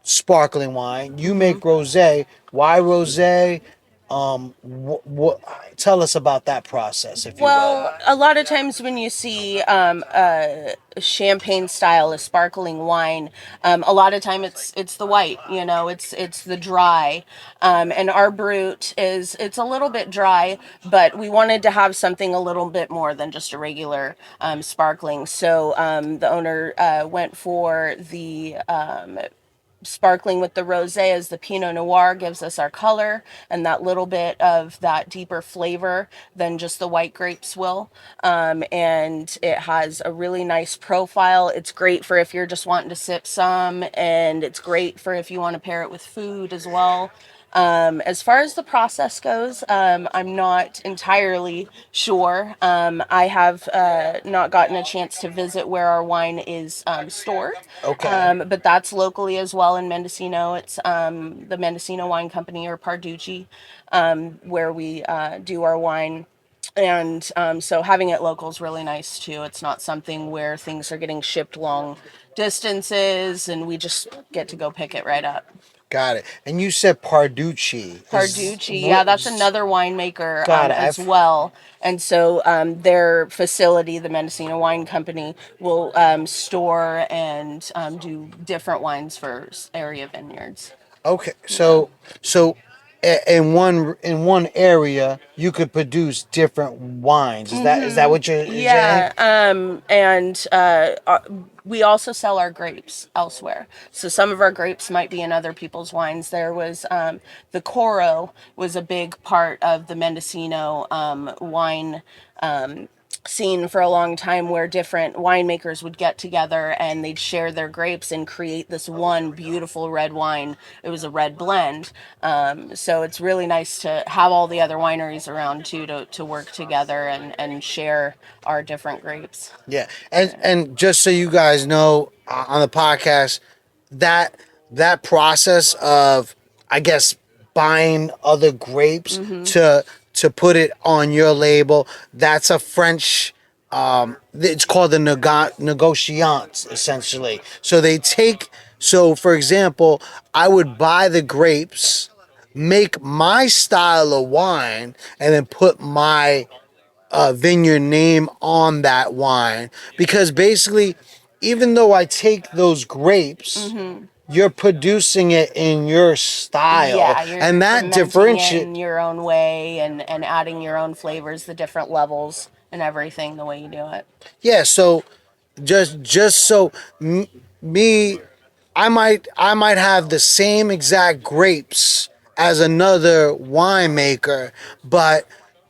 sparkling wine. You make rosé. Why rosé? Tell us about that process, if you will. Well, a lot of times when you see a champagne style, a sparkling wine, a lot of time it's the white. It's the dry, and our brut it's a little bit dry, but we wanted to have something a little bit more than just a regular sparkling. So the owner went for the sparkling with the rosé, as the Pinot Noir gives us our color and that little bit of that deeper flavor than just the white grapes will. And it has a really nice profile. It's great for if you're just wanting to sip some, and it's great for if you want to pair it with food as well. As far as the process goes, I'm not entirely sure. I have not gotten a chance to visit where our wine is stored. Okay. But that's locally as well in Mendocino. It's the Mendocino Wine Company, or Parducci, where we do our wine. And so having it local is really nice too. It's not something where things are getting shipped long distances and we just get to go pick it right up. Got it. And you said Parducci. Parducci, yeah, that's another winemaker Got it. as well. And so their facility, the Mendocino Wine Company, will store and do different wines for area vineyards. Okay. So in one area you could produce different wines. Is that what you're saying? Yeah, and we also sell our grapes elsewhere. So some of our grapes might be in other people's wines. There was the Coro was a big part of the Mendocino wine scene for a long time, where different winemakers would get together and they'd share their grapes and create this one beautiful red wine. It was a red blend. So it's really nice to have all the other wineries around too to work together and share our different grapes. Yeah. And just so you guys know, on the podcast, that process of, I guess, buying other grapes to put it on your label, that's a French, it's called the negociants, essentially. So for example, I would buy the grapes, make my style of wine, and then put my vineyard name on that wine, because basically, even though I take those grapes, you're producing it in your style, Yeah, you're and that fermenting it differentiate. in your own way and adding your own flavors, the different levels and everything, the way you do it. Yeah. So just so me, I might have the same exact grapes as another winemaker, but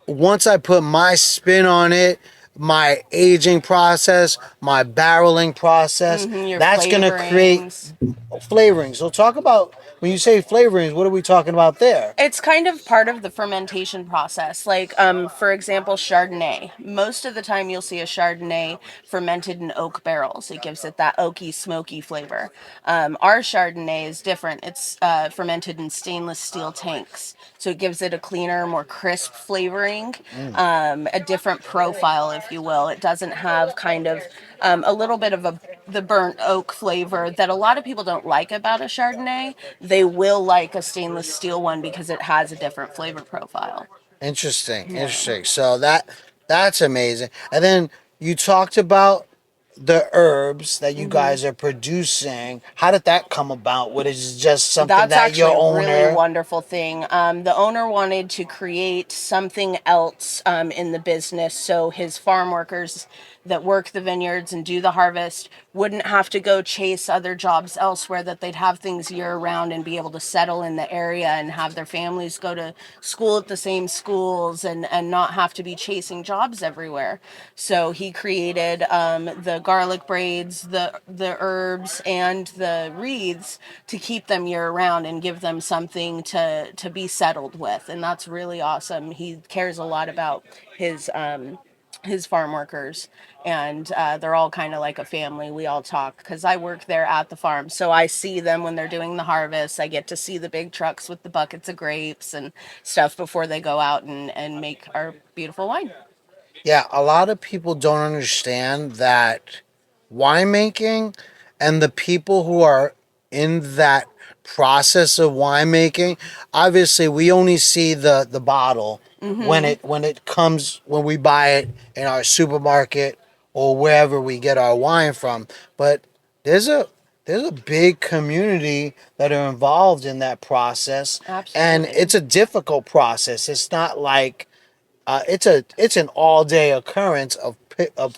once I put my spin on it, my aging process, my barreling process. Your That's going to create flavorings. flavoring. So talk about when you say flavorings, what are we talking about there? It's kind of part of the fermentation process. Like, for example, Chardonnay. Most of the time, you'll see a Chardonnay fermented in oak barrels. It gives it that oaky, smoky flavor. Our Chardonnay is different. It's fermented in stainless steel tanks, so it gives it a cleaner, more crisp flavoring, a different profile, if you will. It doesn't have kind of a little bit of the burnt oak flavor that a lot of people don't like about a Chardonnay. They will like a stainless steel one because it has a different flavor profile. Interesting, Yeah. interesting. So that's amazing. And then you talked about the herbs that you guys are producing. How did that come about? What is just something That's that actually your a really owner? wonderful thing. The owner wanted to create something else in the business so his farm workers that work the vineyards and do the harvest wouldn't have to go chase other jobs elsewhere, that they'd have things year round and be able to settle in the area and have their families go to school at the same schools and not have to be chasing jobs everywhere. So he created the garlic braids, the herbs, and the wreaths to keep them year round and give them something to be settled with, and that's really awesome. He cares a lot about his farm workers, and they're all kind of like a family. We all talk because I work there at the farm, so I see them when they're doing the harvest. I get to see the big trucks with the buckets of grapes and stuff before they go out and make our beautiful wine. Yeah, a lot of people don't understand that winemaking and the people who are in that process of winemaking, obviously we only see the bottle when it comes when we buy it in our supermarket or wherever we get our wine from. But there's a there's a big community that are involved in that process, and Absolutely. it's a difficult process. It's not like it's an all day occurrence of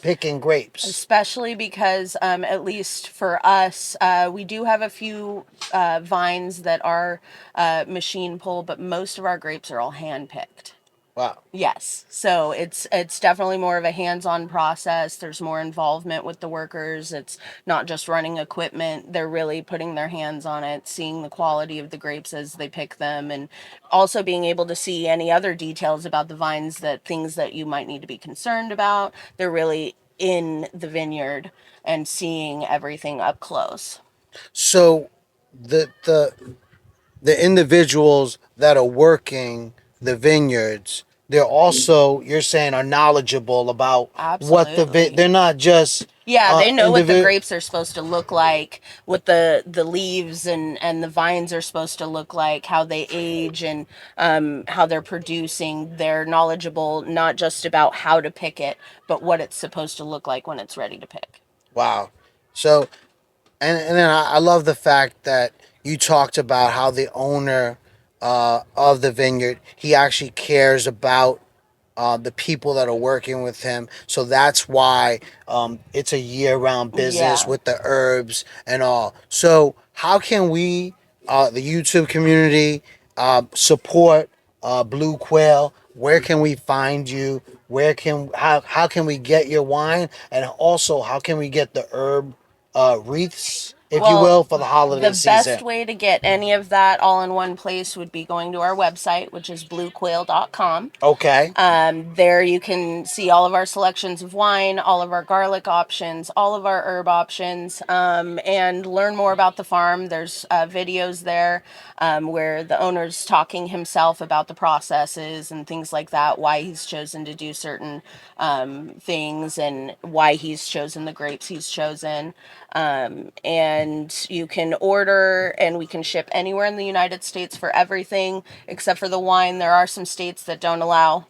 picking grapes. Especially because, at least for us, we do have a few vines that are machine pull, but most of our grapes are all hand picked. Wow. Yes, so it's definitely more of a hands-on process. There's more involvement with the workers. It's not just running equipment. They're really putting their hands on it, seeing the quality of the grapes as they pick them, and also being able to see any other details about the vines, that things that you might need to be concerned about. They're really in the vineyard and seeing everything up close. So the the the individuals that are working the vineyards, they're also you're saying are knowledgeable about what Absolutely. they're not just Yeah, they know what the individual. grapes are supposed to look like, what the leaves and the vines are supposed to look like, how they age, and how they're producing. They're knowledgeable not just about how to pick it, but what it's supposed to look like when it's ready to pick. Wow. So and then I love the fact that you talked about how the owner of the vineyard he actually cares about the people that are working with him. So that's why it's a year-round business Yeah. with the herbs and all. So how can we, the YouTube community, support Blue Quail? Where can we find you? How can we get your wine? And also, how can we get the herb wreaths, if you Well, will, for the holiday the best season? way to get any of that all in one place would be going to our website, which is bluequail.com. Okay. There you can see all of our selections of wine, all of our garlic options, all of our herb options, and learn more about the farm. There's videos there where the owner's talking himself about the processes and things like that, why he's chosen to do certain things and why he's chosen the grapes he's chosen. And you can order and we can ship anywhere in the United States for everything except for the wine. There are some states that don't allow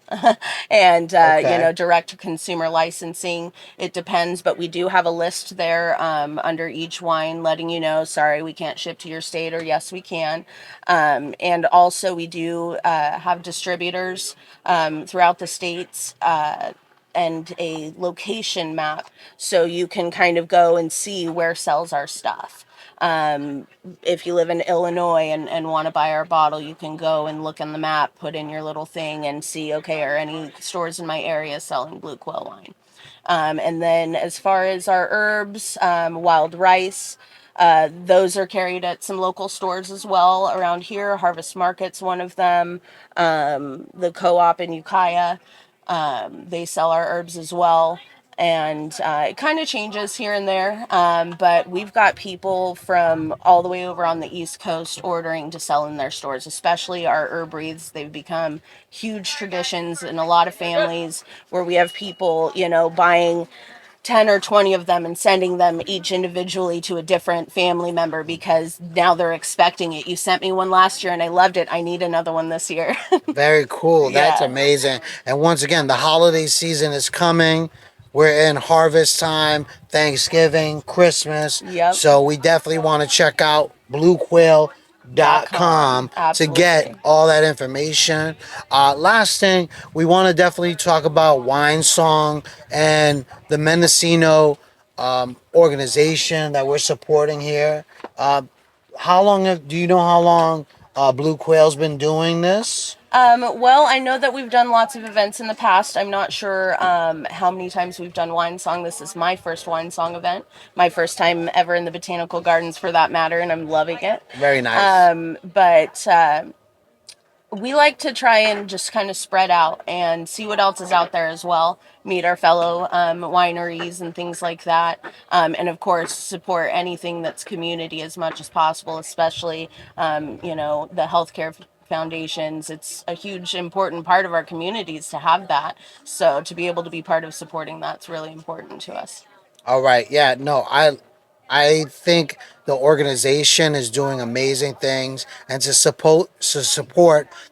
and Okay. direct to consumer licensing. It depends, but we do have a list there under each wine letting you know, sorry, we can't ship to your state, or yes, we can. And also we do have distributors throughout the states, and a location map so you can kind of go and see where sells our stuff. If you live in Illinois and want to buy our bottle, you can go and look on the map, put in your little thing, and see, okay, are any stores in my area selling Blue Quill wine? And then as far as our herbs, wild rice, those are carried at some local stores as well around here. Harvest Market's one of them. The co-op in Ukiah, they sell our herbs as well. And it kind of changes here and there. But we've got people from all the way over on the East Coast ordering to sell in their stores, especially our herb wreaths. They've become huge traditions in a lot of families where we have people, buying 10 or 20 of them and sending them each individually to a different family member because now they're expecting it. You sent me one last year and I loved it. I need another one this year. Very cool. That's Yeah. amazing. And once again, the holiday season is coming. We're in harvest time, Thanksgiving, Christmas. Yep. So we definitely want to check out bluequill.com to get Absolutely. all that information. Last thing, we want to definitely talk about Winesong and the Mendocino organization that we're supporting here. How long do you know how long Blue Quail's been doing this? Well, I know that we've done lots of events in the past. I'm not sure how many times we've done Winesong. This is my first Winesong event, my first time ever in the Botanical Gardens for that matter, and I'm loving it. Very nice. But we like to try and just kind of spread out and see what else is out there as well. Meet our fellow wineries and things like that. And of course, support anything that's community as much as possible, especially, the healthcare foundations. It's a huge, important part of our communities to have that. So to be able to be part of supporting that's really important to us. All right. Yeah. No, I think the organization is doing amazing things, and to support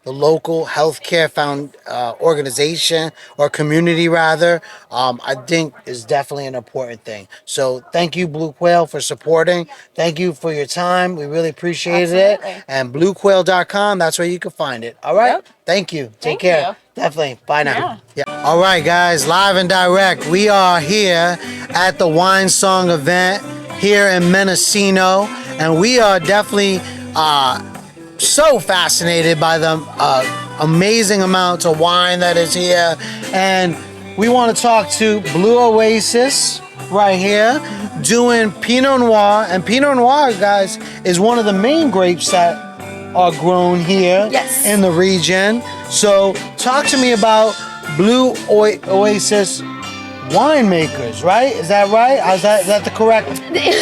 the local healthcare organization or community rather, I think is definitely an important thing. So thank you, Blue Quail, for supporting. Thank you for your time. We really appreciated it. Absolutely. And bluequill.com, that's where you can find it. All right. Yep. Thank you. Take Thank care. you. Definitely. Bye now. Yeah. Yeah. All right, guys, live and direct. We are here at the Winesong event here in Mendocino, and we are definitely so fascinated by the amazing amounts of wine that is here. And we want to talk to Blue Oasis right here doing Pinot Noir. And Pinot Noir, guys, is one of the main grapes that are grown here Yes. in the region. So talk to me about Blue Oasis winemakers, right? Is that right? Is that the correct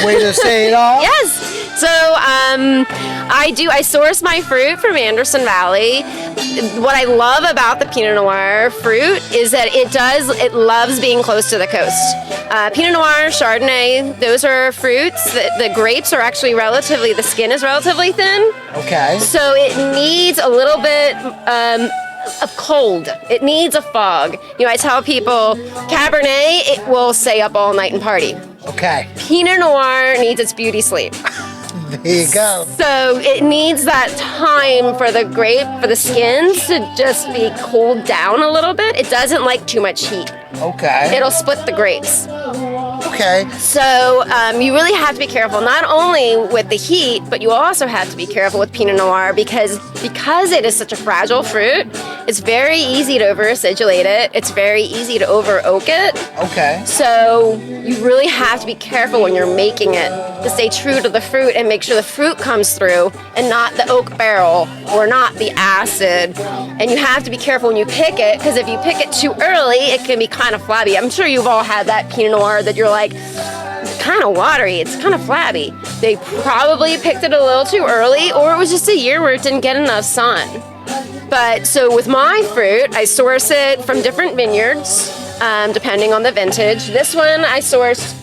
way to say it all? Yes. So I source my fruit from Anderson Valley. What I love about the Pinot Noir fruit is that it loves being close to the coast. Pinot Noir, Chardonnay, those are fruits that the grapes are actually the skin is relatively thin. Okay. So it needs a little bit of cold. It needs a fog. I tell people Cabernet, it will stay up all night and party. Okay. Pinot Noir needs its beauty sleep. There you go. So it needs that time for the skins to just be cooled down a little bit. It doesn't like too much heat. Okay. It'll split the grapes. Okay. So you really have to be careful, not only with the heat, but you also have to be careful with Pinot Noir because it is such a fragile fruit. It's very easy to over-acidulate it. It's very easy to over-oak it. Okay. So you really have to be careful when you're making it to stay true to the fruit and make sure the fruit comes through and not the oak barrel or not the acid. And you have to be careful when you pick it because if you pick it too early, it can be kind of flabby. I'm sure you've all had that Pinot Noir that you're like, it's kind of watery, it's kind of flabby. They probably picked it a little too early or it was just a year where it didn't get enough sun. But so with my fruit, I source it from different vineyards, depending on the vintage. This one I sourced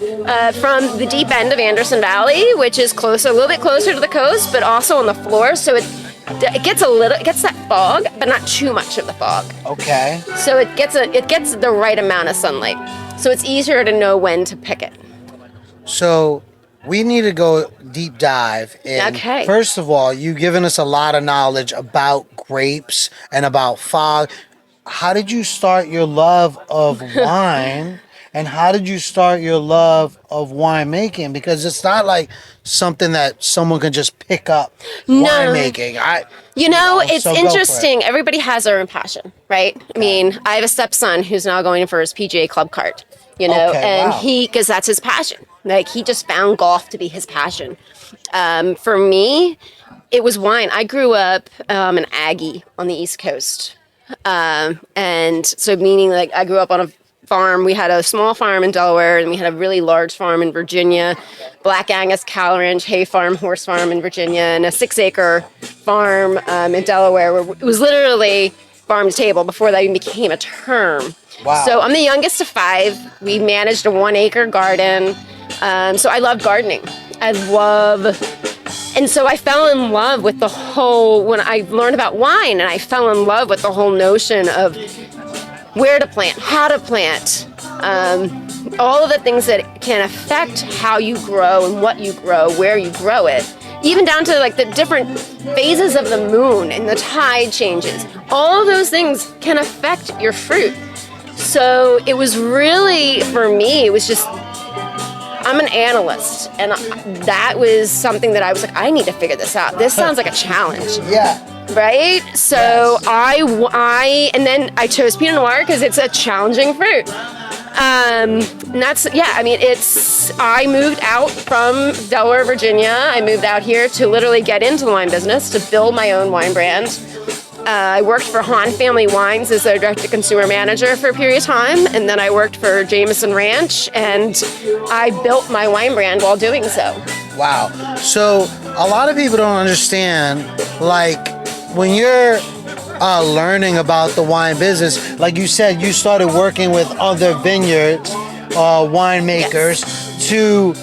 from the deep end of Anderson Valley, which is a little bit closer to the coast, but also on the floor. So it gets that fog, but not too much of the fog. Okay. So it gets the right amount of sunlight. So it's easier to know when to pick it. So we need to go deep dive. And Okay. First of all, you've given us a lot of knowledge about grapes and about fog. How did you start your love of wine? And how did you start your love of winemaking? Because it's not like something that someone can just pick up winemaking. It's so go for it. interesting. Everybody has their own passion, right? I mean, I have a stepson who's now going for his PGA club cart. Okay, wow. because that's his passion. Like, he just found golf to be his passion. For me, it was wine. I grew up an Aggie on the East Coast. And so meaning like I grew up on a farm. We had a small farm in Delaware, and we had a really large farm in Virginia, Black Angus, cow ranch, hay farm, horse farm in Virginia, and a 6-acre farm in Delaware where it was literally farm to table before that even became a term. Wow. So I'm the youngest of 5. We managed a 1-acre garden. So I love gardening. And so I fell in love with the whole, when I learned about wine, and I fell in love with the whole notion of where to plant, how to plant, all of the things that can affect how you grow and what you grow, where you grow it, even down to like the different phases of the moon and the tide changes. All of those things can affect your fruit. So it was really, for me, it was just, I'm an analyst, and that was something that I was like, I need to figure this out. This sounds like a challenge. Yeah. Right? So yes. And then I chose Pinot Noir because it's a challenging fruit. And that's, I moved out from Delaware, Virginia. I moved out here to literally get into the wine business, to build my own wine brand. I worked for Hahn Family Wines as their direct-to-consumer manager for a period of time, and then I worked for Jameson Ranch, and I built my wine brand while doing so. Wow. So a lot of people don't understand, like, when you're learning about the wine business, like you said, you started working with other vineyards, winemakers, Yes. to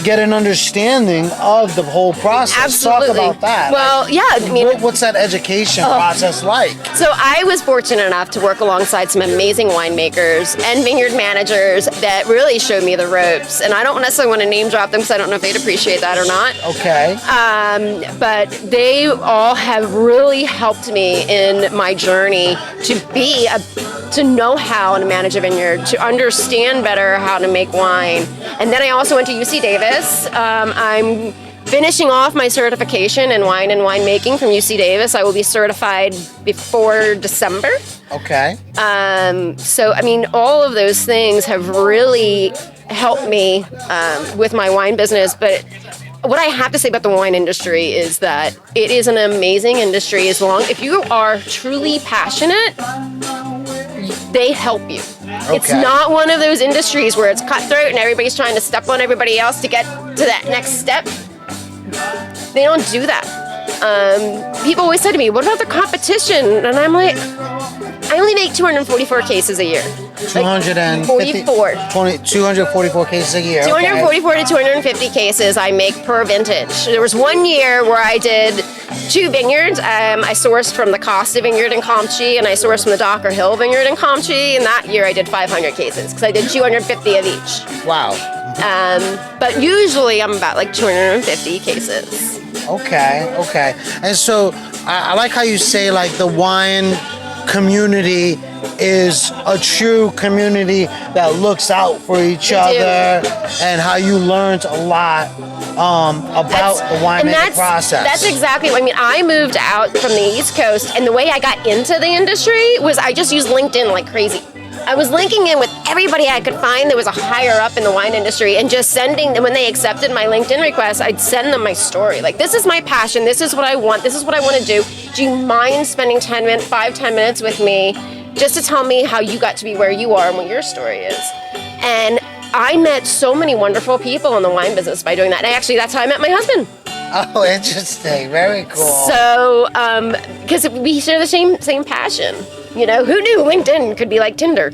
get an understanding of the whole process. Absolutely. Talk about that. Well, yeah, I mean, what's that education process like? so I was fortunate enough to work alongside some amazing winemakers and vineyard managers that really showed me the ropes. And I don't necessarily want to name drop them because I don't know if they'd appreciate that or not. Okay. But they all have really helped me in my journey to know how to manage a vineyard, to understand better how to make wine. And then I also went to UC Davis. I'm finishing off my certification in wine and winemaking from UC Davis. I will be certified before December. Okay. So, I mean, all of those things have really helped me with my wine business. But what I have to say about the wine industry is that it is an amazing industry. If you are truly passionate, they help you. Okay. It's not one of those industries where it's cutthroat and everybody's trying to step on everybody else to get to that next step. They don't do that. People always say to me, what about the competition? And I'm like, I only make 244 cases a year. 244 cases a year. 244 to 250 cases I make per vintage. There was one year where I did 2 vineyards. I sourced from the Costa Vineyard in Comchi, and I sourced from the Docker Hill Vineyard in Comchi. And that year I did 500 cases because I did 250 of each. Wow. But usually I'm about like 250 cases. Okay. And so I like how you say like the wine community is a true community that looks out for each other, and how you learned a lot about the winemaking process. That's exactly what I mean. I moved out from the East Coast, and the way I got into the industry was I just used LinkedIn like crazy. I was linking in with everybody I could find that was a higher up in the wine industry, and just sending them, when they accepted my LinkedIn request, I'd send them my story. Like, this is my passion, this is what I want, this is what I want to do. Do you mind spending 10 minutes with me just to tell me how you got to be where you are and what your story is? And I met so many wonderful people in the wine business by doing that. And actually, that's how I met my husband. Oh, interesting. Very cool. So, because we share the same passion. You know, who knew LinkedIn could be like Tinder?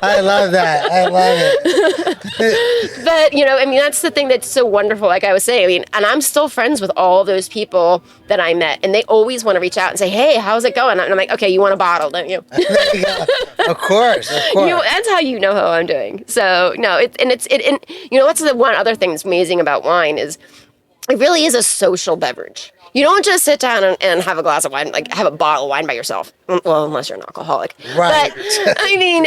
I love that. I love it. But, you know, I mean, that's the thing that's so wonderful. Like I was saying, I mean, and I'm still friends with all those people that I met, and they always want to reach out and say, hey, how's it going? And I'm like, okay, you want a bottle, don't you? There you go. Of course. You know, that's how you know how I'm doing. So, no, and you know, what's the one other thing that's amazing about wine is it really is a social beverage. You don't just sit down and have a glass of wine, like have a bottle of wine by yourself. Well, unless you're an alcoholic. Right.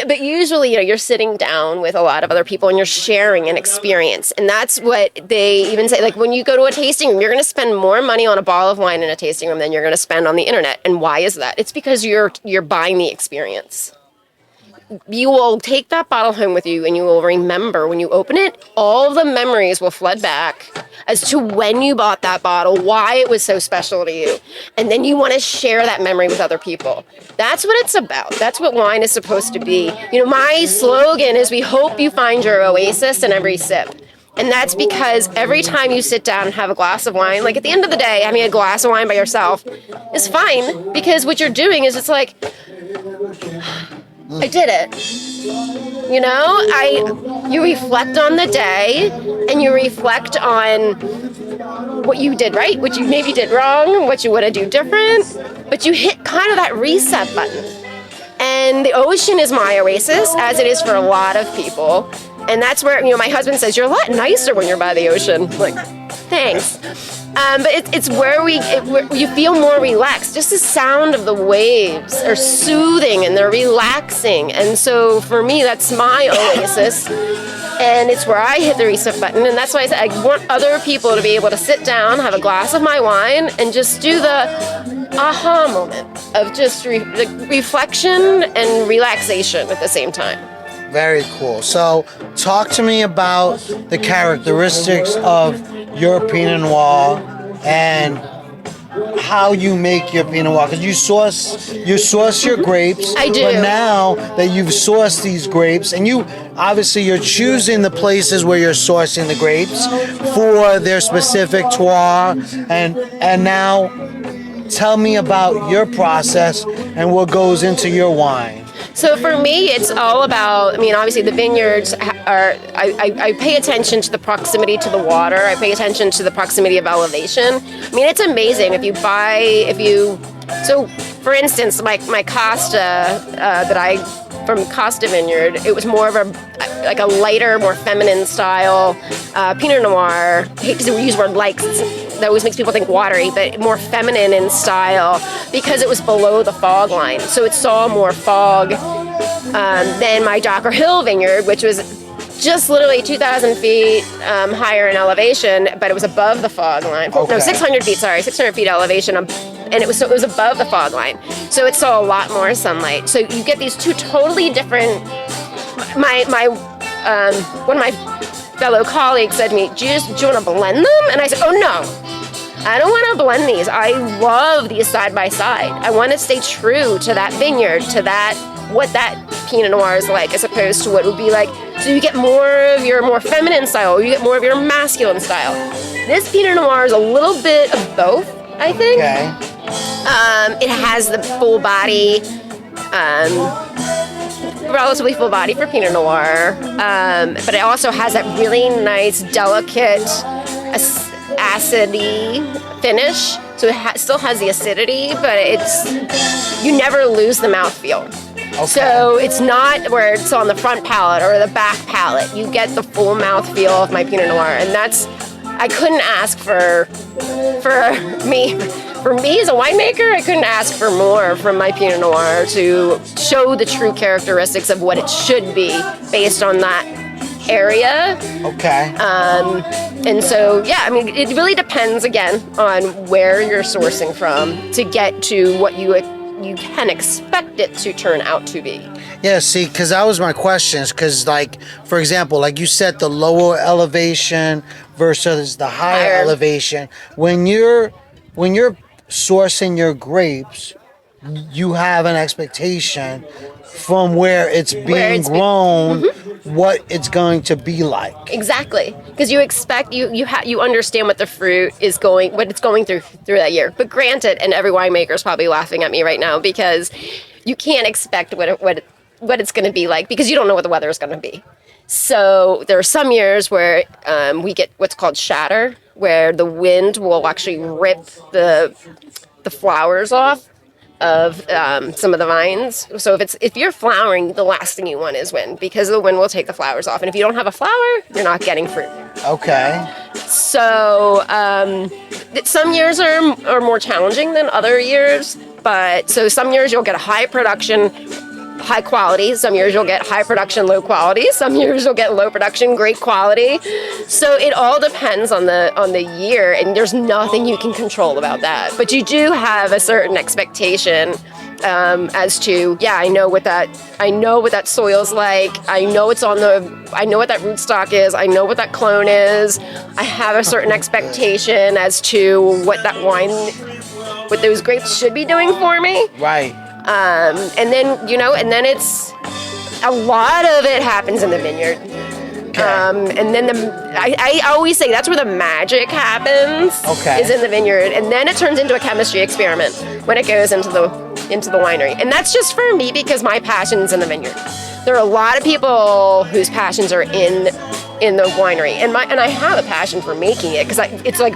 But usually, you know, you're sitting down with a lot of other people and you're sharing an experience. And that's what they even say. Like, when you go to a tasting room, you're going to spend more money on a bottle of wine in a tasting room than you're going to spend on the internet. And why is that? It's because you're buying the experience. you will take that bottle home with you and you will remember when you open it, all the memories will flood back as to when you bought that bottle, why it was so special to you. And then you want to share that memory with other people. That's what it's about. That's what wine is supposed to be. You know, my slogan is we hope you find your oasis in every sip. And that's because every time you sit down and have a glass of wine, like at the end of the day, having a glass of wine by yourself is fine, because what you're doing is it's like, I did it. You know, you reflect on the day and you reflect on what you did right, what you maybe did wrong, what you want to do different, but you hit kind of that reset button. And the ocean is my oasis, as it is for a lot of people. And that's where, you know, my husband says, you're a lot nicer when you're by the ocean. I'm like, thanks. But it's where you feel more relaxed. Just the sound of the waves are soothing and they're relaxing. And so for me, that's my oasis. And it's where I hit the reset button. And that's why I said I want other people to be able to sit down, have a glass of my wine, and just do the aha moment of just reflection and relaxation at the same time. Very cool. So, talk to me about the characteristics of your Pinot Noir and how you make your Pinot Noir. Because you source your grapes. I do. But now that you've sourced these grapes, and you're choosing the places where you're sourcing the grapes for their specific terroir, and now tell me about your process and what goes into your wine. So for me, it's all about, I mean, obviously the vineyards are, I pay attention to the proximity to the water. I pay attention to the proximity of elevation. I mean, it's amazing so for instance, my Costa from Costa Vineyard, it was more of a lighter, more feminine style Pinot Noir. I hate to use the word like, that always makes people think watery, but more feminine in style because it was below the fog line. So it saw more fog than my Docker Hill Vineyard, which was just literally 2,000 feet higher in elevation, but it was above the fog line. Okay. No, 600 feet elevation, and it was above the fog line. So it saw a lot more sunlight. So you get these two totally different. One of my fellow colleagues said to me, do you want to blend them? And I said, oh no, I don't want to blend these. I love these side by side. I want to stay true to that vineyard, to what that Pinot Noir is like, as opposed to what it would be like. So you get more of your more feminine style, you get more of your masculine style. This Pinot Noir is a little bit of both, I think. Okay. It has the full body, relatively full body for Pinot Noir, but it also has that really nice, delicate, acidy finish. So it still has the acidity, but you never lose the mouthfeel. Okay. So it's not where it's on the front palate or the back palate. You get the full mouthfeel of my Pinot Noir, and I couldn't ask for me as a winemaker, I couldn't ask for more from my Pinot Noir to show the true characteristics of what it should be based on that area. Okay. And so, yeah, I mean, it really depends, again, on where you're sourcing from to get to what you can expect it to turn out to be. Yeah, see, because that was my question. Because, like, for example, like you said, the lower elevation versus the higher elevation. When you're sourcing your grapes, you have an expectation from where it's being grown, what it's going to be like. Exactly, because you expect you understand what the fruit is what it's going through that year. But granted, and every winemaker is probably laughing at me right now because you can't expect what it's going to be like because you don't know what the weather is going to be. So there are some years where we get what's called shatter, where the wind will actually rip the flowers off of some of the vines. So if you're flowering, the last thing you want is wind, because the wind will take the flowers off. And if you don't have a flower, you're not getting fruit. Okay. So some years are more challenging than other years. But so some years you'll get a high production, high quality. Some years you'll get high production, low quality. Some years you'll get low production, great quality. So it all depends on the year, and there's nothing you can control about that. But you do have a certain expectation as to, I know what that soil's like. I know what that rootstock is. I know what that clone is. I have a certain expectation as to what those grapes should be doing for me. Right. And then it's a lot of it happens in the vineyard. Okay. And then I always say that's where the magic happens. Okay. Is in the vineyard, and then it turns into a chemistry experiment when it goes into the winery. And that's just for me because my passion's in the vineyard. There are a lot of people whose passions are in the winery, and I have a passion for making it because it's like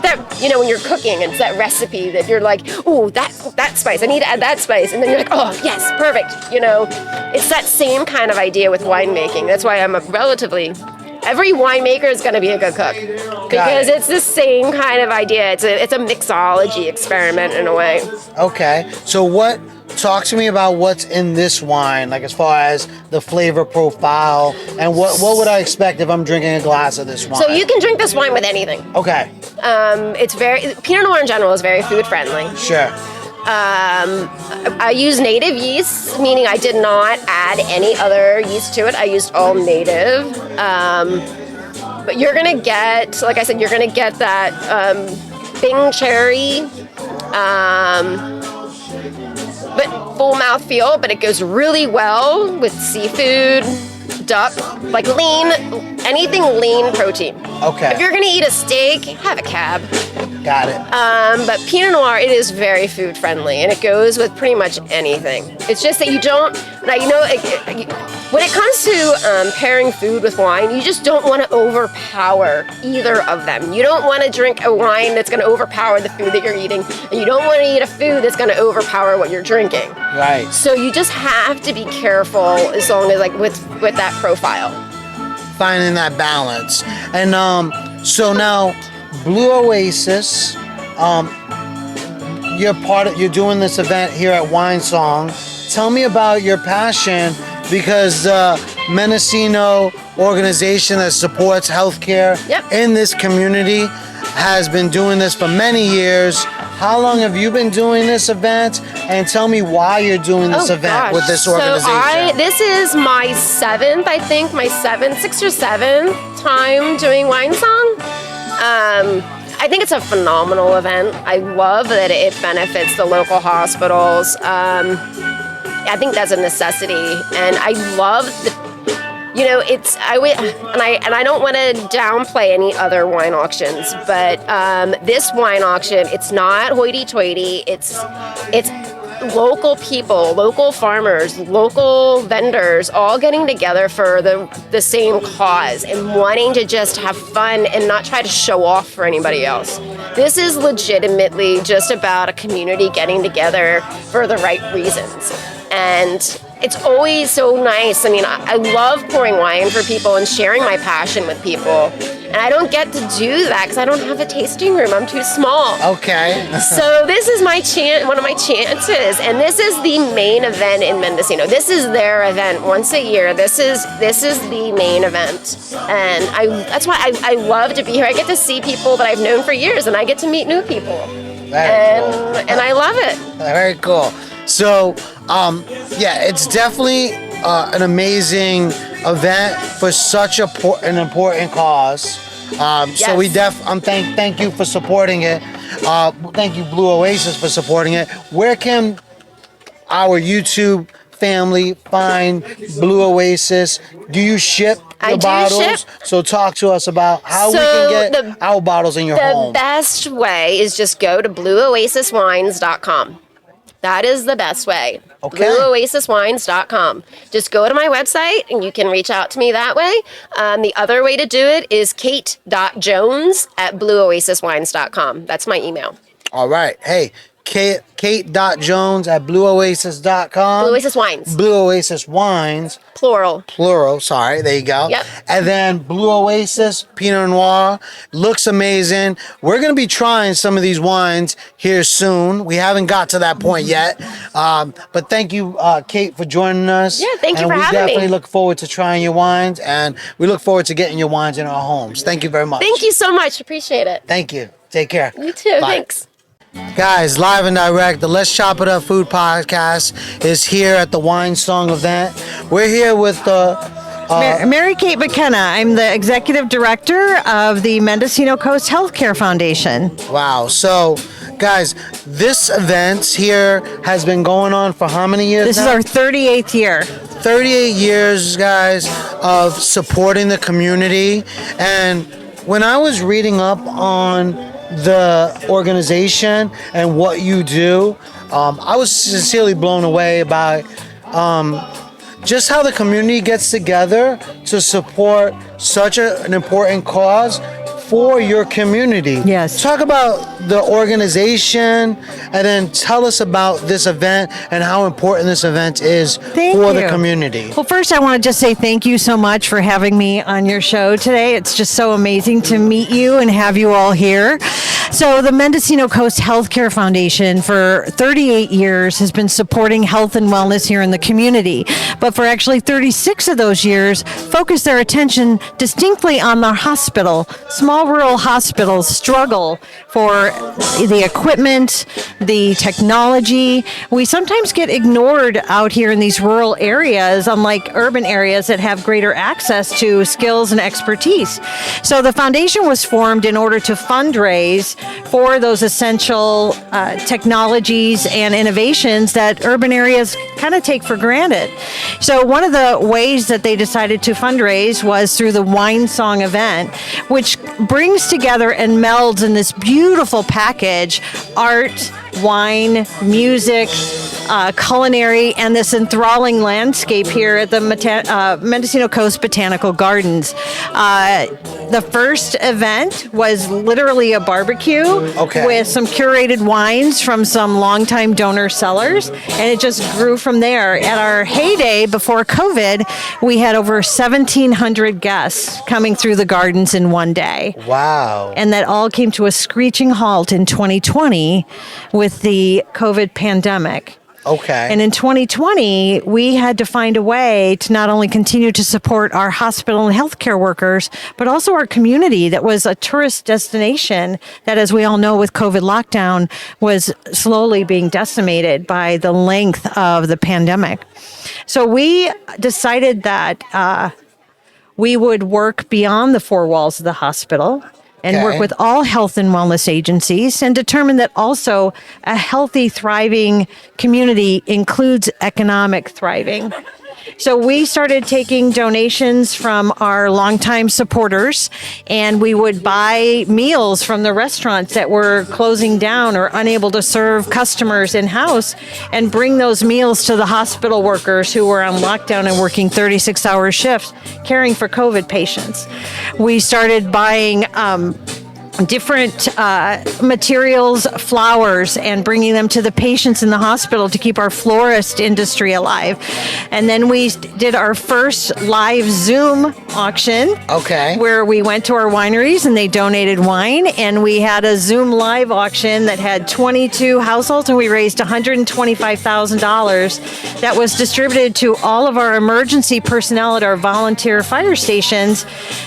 that, when you're cooking, it's that recipe that you're like, ooh, that spice, I need to add that spice, and then you're like, oh yes, perfect. It's that same kind of idea with winemaking. That's why every winemaker is going to be a good cook because it's the same kind of idea. It's a mixology experiment in a way. Okay. So talk to me about what's in this wine, like as far as the flavor profile, and what would I expect if I'm drinking a glass of this wine? So you can drink this wine with anything. Okay. Pinot Noir in general is very food friendly. Sure. I use native yeast, meaning I did not add any other yeast to it. I used all native. But you're gonna get, like I said, that Bing cherry, but full mouth feel, but it goes really well with seafood, duck, like anything lean protein. Okay. If you're gonna eat a steak, have a cab. Got it. But Pinot Noir, it is very food friendly, and it goes with pretty much anything. It's just that you don't, when it comes to pairing food with wine, you just don't want to overpower either of them. You don't want to drink a wine that's going to overpower the food that you're eating, and you don't want to eat a food that's going to overpower what you're drinking. Right. So you just have to be careful as long as with that profile. Finding that balance. And so now Blue Oasis, you're doing this event here at Winesong. Tell me about your passion, because the Mendocino organization that supports healthcare in this community has been doing this for many years. How long have you been doing this event? And tell me why you're doing this event with this organization. So this is my sixth or seventh time doing Winesong. I think it's a phenomenal event. I love that it benefits the local hospitals. I think that's a necessity, and I love I don't want to downplay any other wine auctions, but this wine auction, it's not hoity-toity. It's local people, local farmers, local vendors, all getting together for the same cause and wanting to just have fun and not try to show off for anybody else. This is legitimately just about a community getting together for the right reasons. And it's always so nice. I mean, I love pouring wine for people and sharing my passion with people. And I don't get to do that because I don't have a tasting room. I'm too small. Okay. So this is one of my chances. And this is the main event in Mendocino. This is their event once a year. This is the main event. And that's why I love to be here. I get to see people that I've known for years, and I get to meet new people. Very cool. And I love it. Very cool. So, it's definitely an amazing event for such an important cause. So we thank you for supporting it. Thank you, Blue Oasis, for supporting it. Where can our YouTube family find Blue Oasis? Do you ship the bottles? So talk to us about how we can get our bottles in your home. The best way is just go to blueoasiswines.com. That is the best way. Okay. BlueOasisWines.com. Just go to my website and you can reach out to me that way. The other way to do it is kate.jones@blueoasiswines.com. That's my email. All right. Hey, kate.jones@blueoasis.com. Blue Oasis Wines. Blue Oasis Wines. Plural, sorry. There you go. Yep. And then Blue Oasis Pinot Noir. Looks amazing. We're going to be trying some of these wines here soon. We haven't got to that point yet. But thank you, Kate, for joining us. Yeah, thank you for having me. We definitely look forward to trying your wines, and we look forward to getting your wines in our homes. Thank you very much. Thank you so much. Appreciate it. Thank you. Take care. You too. Bye. Thanks. Guys, live and direct, the Let's Chop It Up Food Podcast is here at the Winesong event. We're here with the Mary Kate McKenna. I'm the executive director of the Mendocino Coast Healthcare Foundation. wow. So, guys, this event here has been going on for how many years This is now? our 38th year. 38 years, guys, of supporting the community. And when I was reading up on the organization and what you do, I was sincerely blown away by just how the community gets together to support such an important cause for your community. Yes. Talk about the organization and then tell us about this event and how important this event is Thank for you. the community. Well, first, I want to just say thank you so much for having me on your show today. It's just so amazing to meet you and have you all here. So, the Mendocino Coast Healthcare Foundation for 38 years has been supporting health and wellness here in the community. But for actually 36 of those years, focused their attention distinctly on the hospital. Small rural hospitals struggle for the equipment, the technology. We sometimes get ignored out here in these rural areas, unlike urban areas that have greater access to skills and expertise. So the foundation was formed in order to fundraise for those essential technologies and innovations that urban areas kind of take for granted. So one of the ways that they decided to fundraise was through the Winesong event, which brings together and melds in this beautiful package art, wine, music, culinary, and this enthralling landscape here at the Mendocino Coast Botanical Gardens. The first event was literally a barbecue with some curated wines from some longtime donor sellers, and it just grew from there. At our heyday before COVID, we had over 1,700 guests coming through the gardens in one day. Wow. And that all came to a screeching halt in 2020 with the COVID pandemic. Okay. And in 2020, we had to find a way to not only continue to support our hospital and healthcare workers, but also our community that was a tourist destination that, as we all know, with COVID lockdown, was slowly being decimated by the length of the pandemic. So we decided that we would work beyond the four walls of the hospital and work with all health and wellness agencies and determine that also a healthy, thriving community includes economic thriving. So we started taking donations from our longtime supporters, and we would buy meals from the restaurants that were closing down or unable to serve customers in-house and bring those meals to the hospital workers who were on lockdown and working 36-hour shifts caring for COVID patients. We started buying different materials, flowers, and bringing them to the patients in the hospital to keep our florist industry alive. And then we did our first live Zoom auction. Okay. Where we went to our wineries and they donated wine, and we had a Zoom live auction that had 22 households, and we raised $125,000 that was distributed to all of our emergency personnel at our volunteer fire stations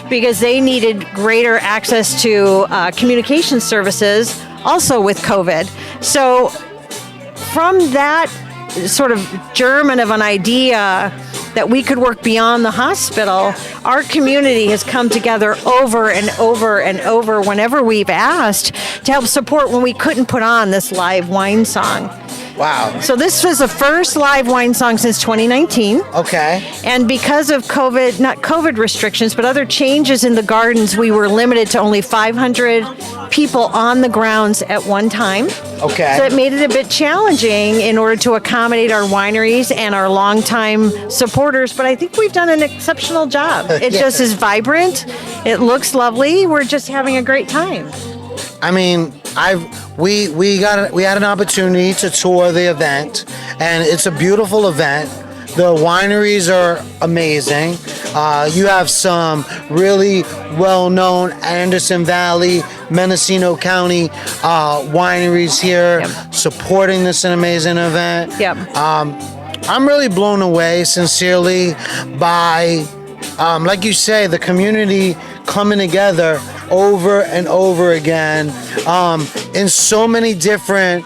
because they needed greater access to communication services also with COVID. So from that sort of German of an idea that we could work beyond the hospital, our community has come together over and over and over whenever we've asked to help support when we couldn't put on this live Winesong. Wow. So this was the first live Winesong since 2019. Okay. And because of COVID, not COVID restrictions, but other changes in the gardens, we were limited to only 500 people on the grounds at one time. Okay. So it made it a bit challenging in order to accommodate our wineries and our longtime supporters, but I think we've done an exceptional job. It just is vibrant. It looks lovely. We're just having a great time. I mean, we had an opportunity to tour the event, and it's a beautiful event. The wineries are amazing. You have some really well-known Anderson Valley, Mendocino County wineries here supporting this amazing event. Yep. I'm really blown away, sincerely, by, like you say, the community coming together over and over again. in so many different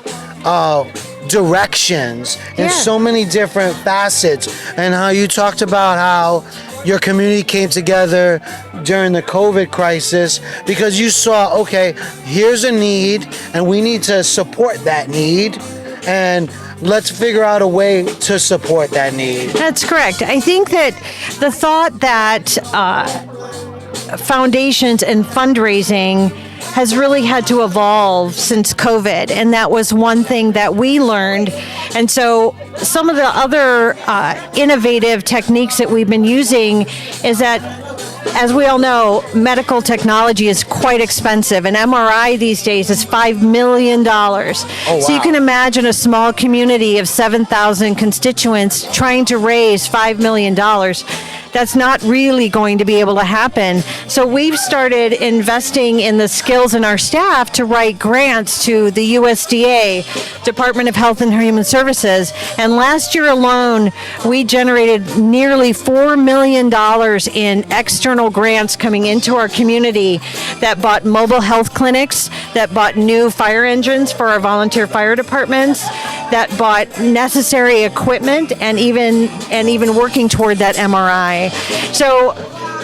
directions, in Yeah. so many different facets, and how you talked about how your community came together during the COVID crisis because you saw, okay, here's a need and we need to support that need, and let's figure out a way to support that need. That's correct. I think that the thought that foundations and fundraising has really had to evolve since COVID, and that was one thing that we learned. And so some of the other innovative techniques that we've been using is that, as we all know, medical technology is quite expensive. An MRI these days is $5 million. So you can imagine a small community of 7,000 constituents trying to raise $5 million. That's not really going to be able to happen. So we've started investing in the skills in our staff to write grants to the USDA, Department of Health and Human Services. And last year alone, we generated nearly $4 million in external grants coming into our community that bought mobile health clinics, that bought new fire engines for our volunteer fire departments, that bought necessary equipment, and even working toward that MRI. So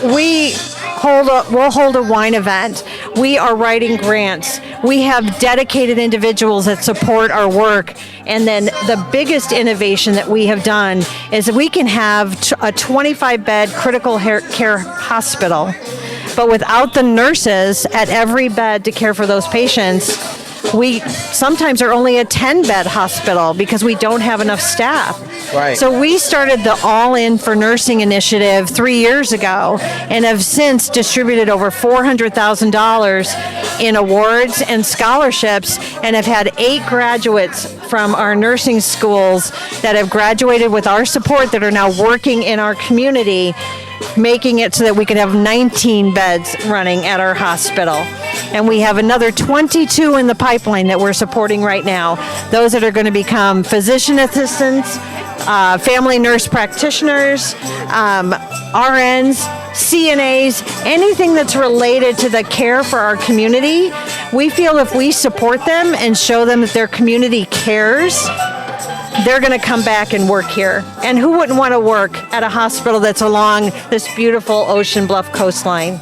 we'll hold a wine event. We are writing grants. We have dedicated individuals that support our work. And then the biggest innovation that we have done is that we can have a 25-bed critical care hospital, but without the nurses at every bed to care for those patients, we sometimes are only a 10-bed hospital because we don't have enough staff. Right. So we started the All In for Nursing initiative 3 years ago and have since distributed over $400,000 in awards and scholarships, and have had 8 graduates from our nursing schools that have graduated with our support that are now working in our community, making it so that we can have 19 beds running at our hospital. And we have another 22 in the pipeline that we're supporting right now. Those that are going to become physician assistants, family nurse practitioners, RNs, CNAs, anything that's related to the care for our community. We feel if we support them and show them that their community cares, they're going to come back and work here. And who wouldn't want to work at a hospital that's along this beautiful ocean bluff coastline?